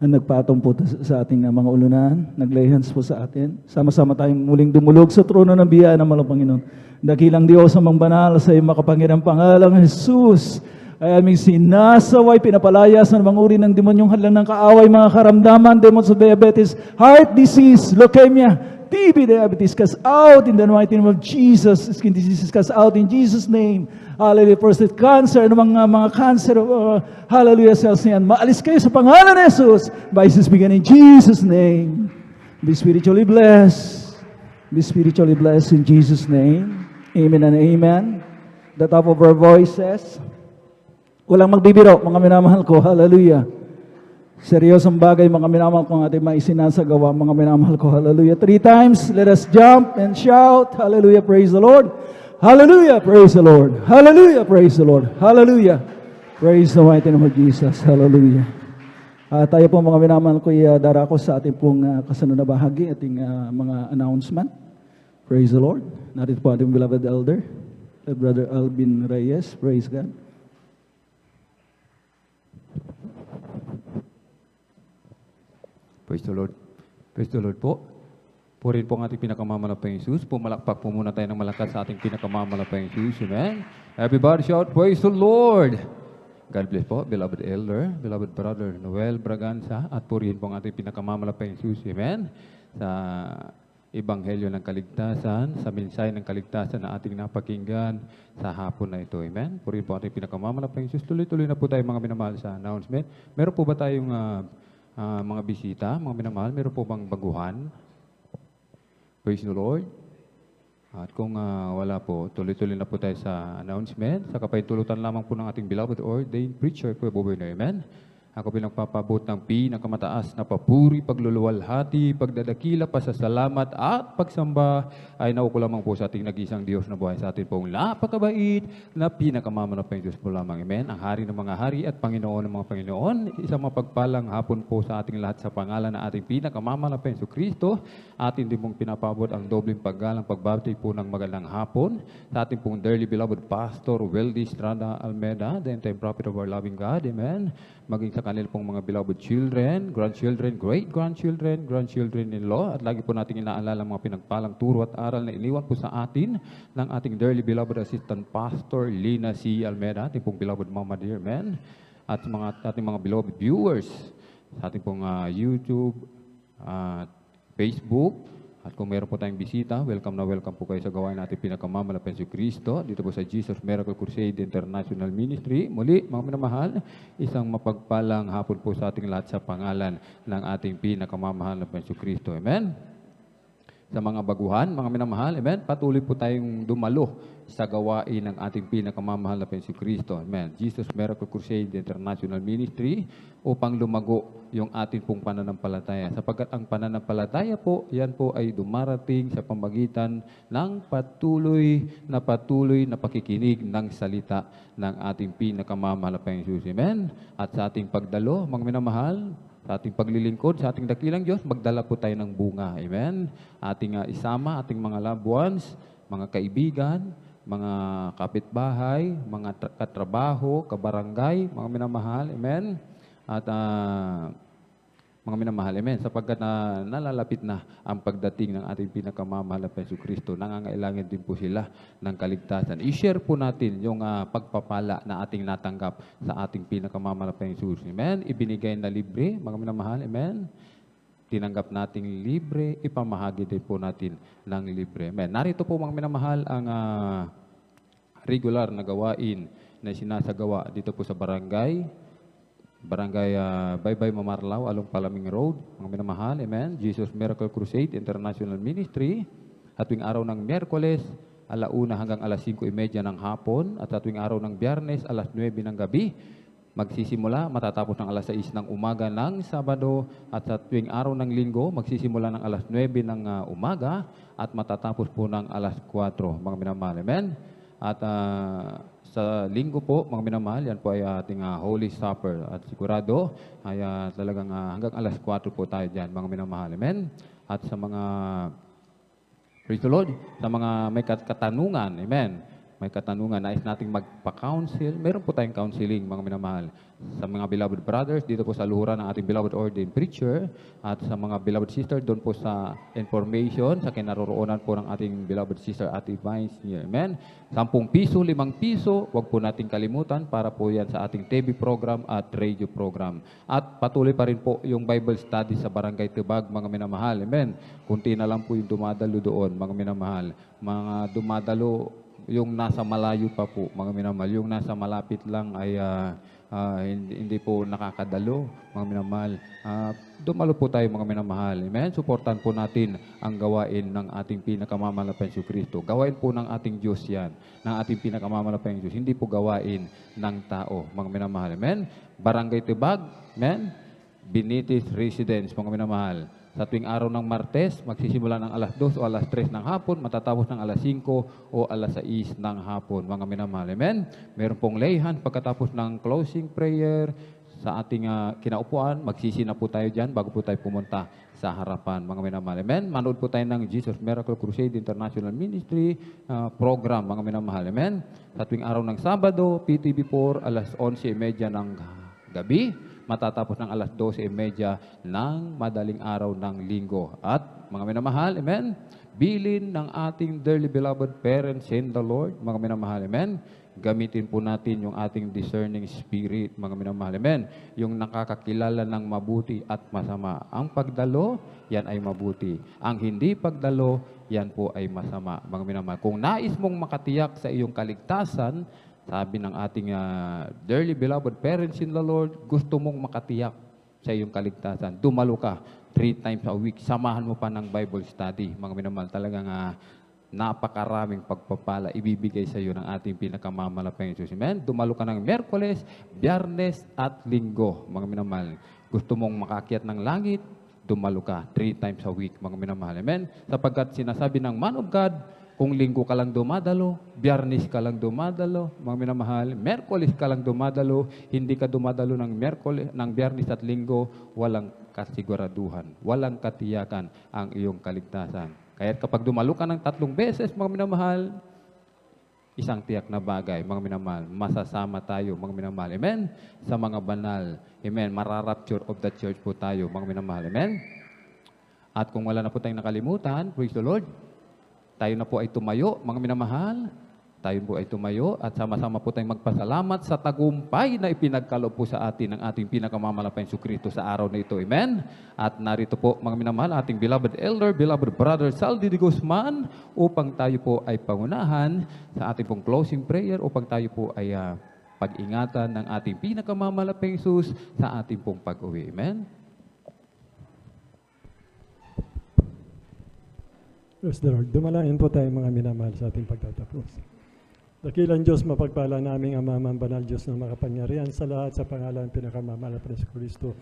na nagpatong po sa ating mga ulunan, naglay hands po sa atin. Sama-sama tayong muling dumulog sa trono ng biyaya ng mga Panginoon. Dakilang Diyos ang banal sa iyong makapangyarihang pangalang Jesus ay aming sinasaway, pinapalayas ng mga uri ng demonyong hadlang ng kaaway, mga karamdaman, demons of diabetes, heart disease, leukemia, TB diabetes, cast out in the mighty name of Jesus. Skin diseases cast out in Jesus' name. Hallelujah. Prostate cancer, mga cancer, hallelujah, cells niyan. Maalis kayo sa pangalan ni Jesus. By Jesus began in Jesus' name. Be spiritually blessed. Be spiritually blessed in Jesus' name. Amen and amen. The top of our voices. Walang magbibiro, mga minamahal ko. Hallelujah. Seryosong bagay, mga minamahal kong ating mga isinasagawa, mga minamahal ko. Hallelujah. 3 times, let us jump and shout. Hallelujah, praise the Lord. Hallelujah, praise the Lord. Hallelujah, praise the Lord. Hallelujah. Praise the mighty name of Jesus. Hallelujah. Tayo po mga minamahal ko, darako sa ating pong kasunod na bahagi, ating mga announcement. Praise the Lord. Narito po ating beloved elder, Brother Alvin Reyes. Praise God. Praise the Lord. Praise the Lord po. Purihin po ang ating pinakamamalapang Jesus. Pumalakpak po muna tayo ng malakas sa ating pinakamamalapang Jesus. Amen. Everybody shout, praise the Lord. God bless po, beloved elder, beloved brother Noel Braganza, at purihin po ang ating pinakamamalapang Jesus. Amen. Sa Ebanghelyo ng Kaligtasan, sa mensahe ng kaligtasan na ating napakinggan sa hapon na ito. Amen. Purihin po ang ating pinakamamalapang Jesus. Tuloy-tuloy na po tayo mga minamahal sa announcement. Meron po ba tayong mga bisita, mga minamahal, meron po bang baguhan? Praise the Lord. At kung wala po, tuloy-tuloy na po tayo sa announcement. Sa kapahintulutan lamang po ng ating beloved ordained preacher, Kuya Boboy. Amen. Ako pinagpapabot ng pinakamataas na papuri, pagluluwalhati, pagdadakila, pasasalamat at pagsamba ay nauko lamang po sa ating nag-isang Diyos na buhay sa atin pong napakabait na pinakamamanapang Diyos po lamang. Amen. Ang hari ng mga hari at Panginoon ng mga Panginoon, isang mapagpalang hapon po sa ating lahat sa pangalan ng ating pinakamamanapang Kristo. Atin din pong pinapabot ang dobleng paggalang pagbabati po ng magandang hapon sa ating pong dearly beloved Pastor Weldy Estrada Almeida, the entire prophet of our loving God. Amen. Maging sa kanila pong mga beloved children, grandchildren, great-grandchildren, grandchildren-in-law, at lagi po natin inaalala mga pinagpalang turo at aral na iniwan po sa atin ng ating dearly beloved Assistant Pastor Lina C. Almeida, ating pong beloved Mama Dear, amen. At sa ating mga beloved viewers, sa ating pong YouTube, Facebook, at kung meron po tayong bisita, welcome na welcome po kayo sa gawain natin pinakamamalapang si Kristo dito po sa Jesus Miracle Crusade International Ministry. Muli, mga minamahal, isang mapagpalang hapon po sa ating lahat sa pangalan ng ating pinakamamahal na si Kristo. Amen? Sa mga baguhan, mga minamahal, amen, patuloy po tayong dumalo sa gawain ng ating pinakamamahal na si Kristo. Amen. Jesus Miracle Crusade International Ministry upang lumago yung ating pong pananampalataya. Sapagkat ang pananampalataya po, yan po ay dumarating sa pamagitan ng patuloy na pakikinig ng salita ng ating pinakamamahal na Jesus. Amen. At sa ating pagdalo, mga minamahal, sa ating paglilingkod, sa ating dakilang Diyos, magdala po tayo ng bunga. Amen. Ating isama, ating mga loved ones, mga kaibigan, mga kapitbahay, mga katrabaho, kabarangay, mga minamahal. Amen. At mga minamahal, amen, sapagkat nalalapit na ang pagdating ng ating pinakamamahal na Yesu Kristo, nangangailangan din po sila ng kaligtasan. I-share po natin yung pagpapala na ating natanggap sa ating pinakamamahal na Jesus. Amen. Ibinigay na libre, mga minamahal, amen. Tinanggap nating libre, ipamahagi din po natin ng libre. Amen. Narito po mga minamahal ang regular na gawain na sinasagawa dito po sa Barangay Baybay Mamarlao, along Palaming Road, mga minamahal, amen. Jesus Miracle Crusade International Ministry, at tuwing araw ng Miyerkules, 1:00 hanggang 5:30 ng hapon, at sa tuwing araw ng Biyernes, 9:00 ng gabi, magsisimula, matatapos ng 6:00 ng umaga ng Sabado, at sa tuwing araw ng Linggo, magsisimula ng 9:00 ng umaga, at matatapos po ng 4:00, mga minamahal, amen. At sa Linggo po, mga minamahal, yan po ay ating Holy Supper. At sigurado ay talagang hanggang 4:00 po tayo dyan, mga minamahal. Amen? At sa mga, praise the Lord, sa mga may katanungan, amen, may katanungan, nais nating magpa-counsel, meron po tayong counseling, mga minamahal. Sa mga beloved brothers, dito po sa luhuran ng ating beloved ordained preacher, at sa mga beloved sister, doon po sa information, sa kinaroroonan po ng ating beloved sister, Ate Vines niya. Amen? 10 piso, 5 piso, huwag po nating kalimutan para po yan sa ating TV program at radio program. At patuloy pa rin po yung Bible study sa Barangay Tibag, mga minamahal. Amen? Kunti na lang po yung dumadalo doon, mga minamahal. Mga dumadalo, yung nasa malayo pa po, mga minamahal. Yung nasa malapit lang ay hindi po nakakadalo, mga minamahal. Dumalo po tayo, mga minamahal. Amen? Suportan po natin ang gawain ng ating pinakamamahal na Yesu Kristo. Gawain po ng ating Diyos yan, ng ating pinakamamahal na Diyos. Hindi po gawain ng tao, mga minamahal. Amen? Barangay Tibag, amen? Binitis Residence, mga minamahal. Sa tuwing araw ng Martes, magsisimula ng alas 2 o alas 3 ng hapon, matatapos ng alas 5 o alas 6 ng hapon, mga minamahal. Amen? Meron pong layhan pagkatapos ng closing prayer sa ating kinaupuan. Magsisi na po tayo dyan bago po tayo pumunta sa harapan, mga minamahal. Amen? Manood po tayo ng Jesus Miracle Crusade International Ministry program, mga minamahal. Amen? Sa tuwing araw ng Sabado, PTV4, alas 11:30 ng gabi, matatapos ng alas 12:30 ng madaling araw ng linggo. At mga minamahal, amen, bilin ng ating dearly beloved parents in the Lord, mga minamahal, amen, gamitin po natin yung ating discerning spirit, mga minamahal, amen, yung nakakakilala ng mabuti at masama. Ang pagdalo, yan ay mabuti. Ang hindi pagdalo, yan po ay masama, mga minamahal. Kung nais mong makatiyak sa iyong kaligtasan, sabi ng ating dearly beloved parents in the Lord, gusto mong makatiyak sa iyong kaligtasan, dumalo ka 3 times a week. Samahan mo pa ng Bible study. Mga minamahal, talagang napakaraming pagpapala ibibigay sa iyo ng ating pinakamamalapang Diyos. Amen? Dumalo ka ng Miyerkules, Biyernes at Linggo. Mga minamahal, gusto mong makakyat ng langit, dumalo ka 3 times a week. Mga minamahal. Amen? Sapagkat sinasabi ng man of God, kung Linggo ka lang dumadalo, Biyernes ka lang dumadalo, mga minamahal, Miyerkules ka lang dumadalo, hindi ka dumadalo ng Biyernes at Linggo, walang kasiguraduhan, walang katiyakan ang iyong kaligtasan. Kaya kapag dumalo ka ng 3 beses, mga minamahal, isang tiyak na bagay, mga minamahal, masasama tayo, mga minamahal, amen, sa mga banal, amen, mararapture of the church po tayo, mga minamahal, amen. At kung wala na po tayong nakalimutan, praise the Lord, tayo na po ay tumayo, mga minamahal. Tayo po ay tumayo at sama-sama po tayong magpasalamat sa tagumpay na ipinagkaloob po sa atin ng ating pinakamamalapayang Jesucristo sa araw na ito. Amen? At narito po, mga minamahal, ating beloved elder, beloved brother Saldi de Guzman, upang tayo po ay pangunahan sa ating pong closing prayer, upang tayo po ay pag-ingatan ng ating pinakamamalapayang Jesus sa ating pong pag-uwi. Amen? Praise the Lord. Dumalangin po tayo mga minamahal sa ating pagtatapos. Dakilang Diyos, mapagpala naming Ama, Banal Diyos na makapangyarihan sa lahat sa pangalan pinakamalapit na si Kristo.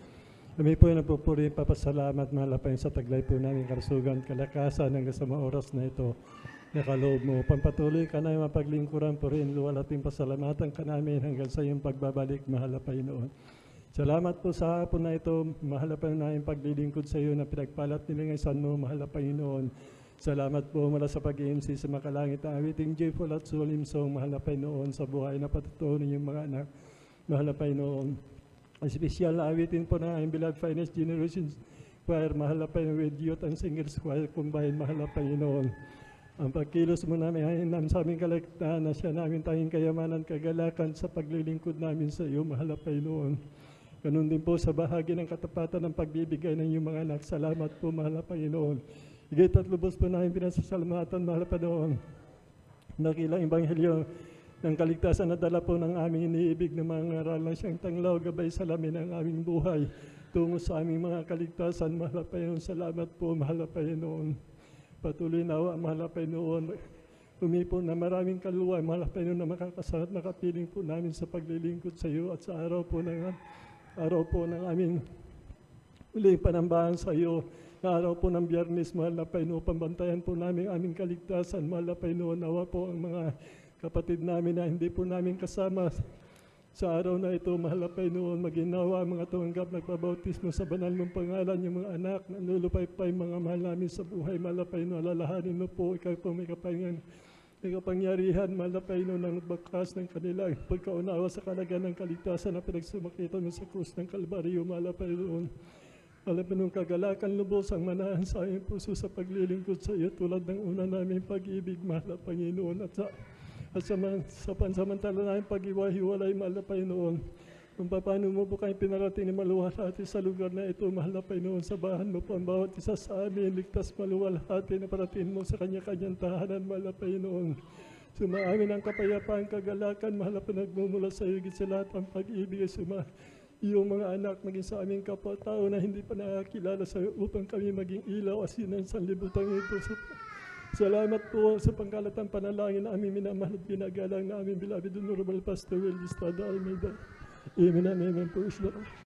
Kami po ay nagpupuri, papasalamat, malapay sa taglay po namin karasugan, kalakasan hanggang sa mga oras na ito. Nakaloob mo, pampatuloy ka na yung mapaglingkuran po rin, luwal ating pasalamatan ka namin hanggang sa iyong pagbabalik, mahal na Panginoon. Salamat po sa hapon na ito, mahal na Panginoon, paglilingkod sa iyo na pinagpalat nilingasan mo, mahal na Panginoon. Salamat po mula sa pag-iimsi sa makalangit ang awiting joyful at solemn song, mahal na Panginoon, sa buhay na patutunan yung mga anak, mahal na Panginoon. Espesyal na awitin po ng aming beloved finest generation choir, mahal na Panginoon, with youth and singers choir, combined, mahal na Panginoon. Ang pagkilos mo namin sa aming kalagtaan na siya namin tanging kayamanan, kagalakan sa paglilingkod namin sa iyo, mahal na Panginoon. Ganun din po sa bahagi ng katapatan ng pagbibigay ng iyong mga anak. Salamat po, mahal na Panginoon. Higit at lubos po namin pinasasalamatan, mahal na Panginoon. Nakilang Ebanghelyo ng kaligtasan na dala po ng aming iniibig na mga ngaral na siyang tanglaw, gabay salamin ang aming buhay tungo sa aming mga kaligtasan, mahal na Panginoon. Salamat po, mahal na Panginoon. Patuloy na mahal na Panginoon. Umipon na maraming kaluwa, mahal na Panginoon, na makakasanat, makapiling po namin sa paglilingkod sa iyo at sa araw po ng aming uling panambahan sa iyo. Na araw po ng Biyernes, mahal na Panginoon, pambantayan po namin aming kaligtasan, mahal na Panginoon. Nawa po ang mga kapatid namin na hindi po namin kasama sa araw na ito, mahal na Panginoon. Maginawa ang mga tumanggap nagpabautismo sa banal mong pangalan, yung mga anak na nulupay-pay, mga mahal namin sa buhay, mahal na Panginoon. Alalahanin mo po, ikaw po may kapangyarihan, mahal na Panginoon, ang nagbakas ng kanilang pagkaunawa sa kalagayan ng kaligtasan na pinagsumakita mo sa krus ng Kalbaryo, mahal na Panginoon. Alam mo nung kagalakan lubos ang manahan sa aming puso sa paglilingkod sa iyo tulad ng una namin pag-ibig, mahal na Panginoon, at sa pansamantala namin pag-iwahiwalay, mahal na Panginoon. Kung paano mo po kayo pinarating ni maluwalhati sa lugar na ito, mahal na Panginoon, sabahan mo po ang bawat isa sa amin, ligtas maluwalhati na parating mo sa kanya-kanyang tahanan, mahal na Panginoon. Sumaamin ang kapayapaan, kagalakan, mahal na pinagmumula sa iyo, sa lahat ang pag-ibig, iyong mga anak, maging sa aming kapwa-tao na hindi pa nakakilala sa iyo upang kami maging ilaw, asinan sa libutan ito. Salamat po sa pangkalatang panalangin na aming minamahal at binagalang na aming beloved Honorable Pastor Will Estrada Almeida. Amen and amen. Praise the Lord.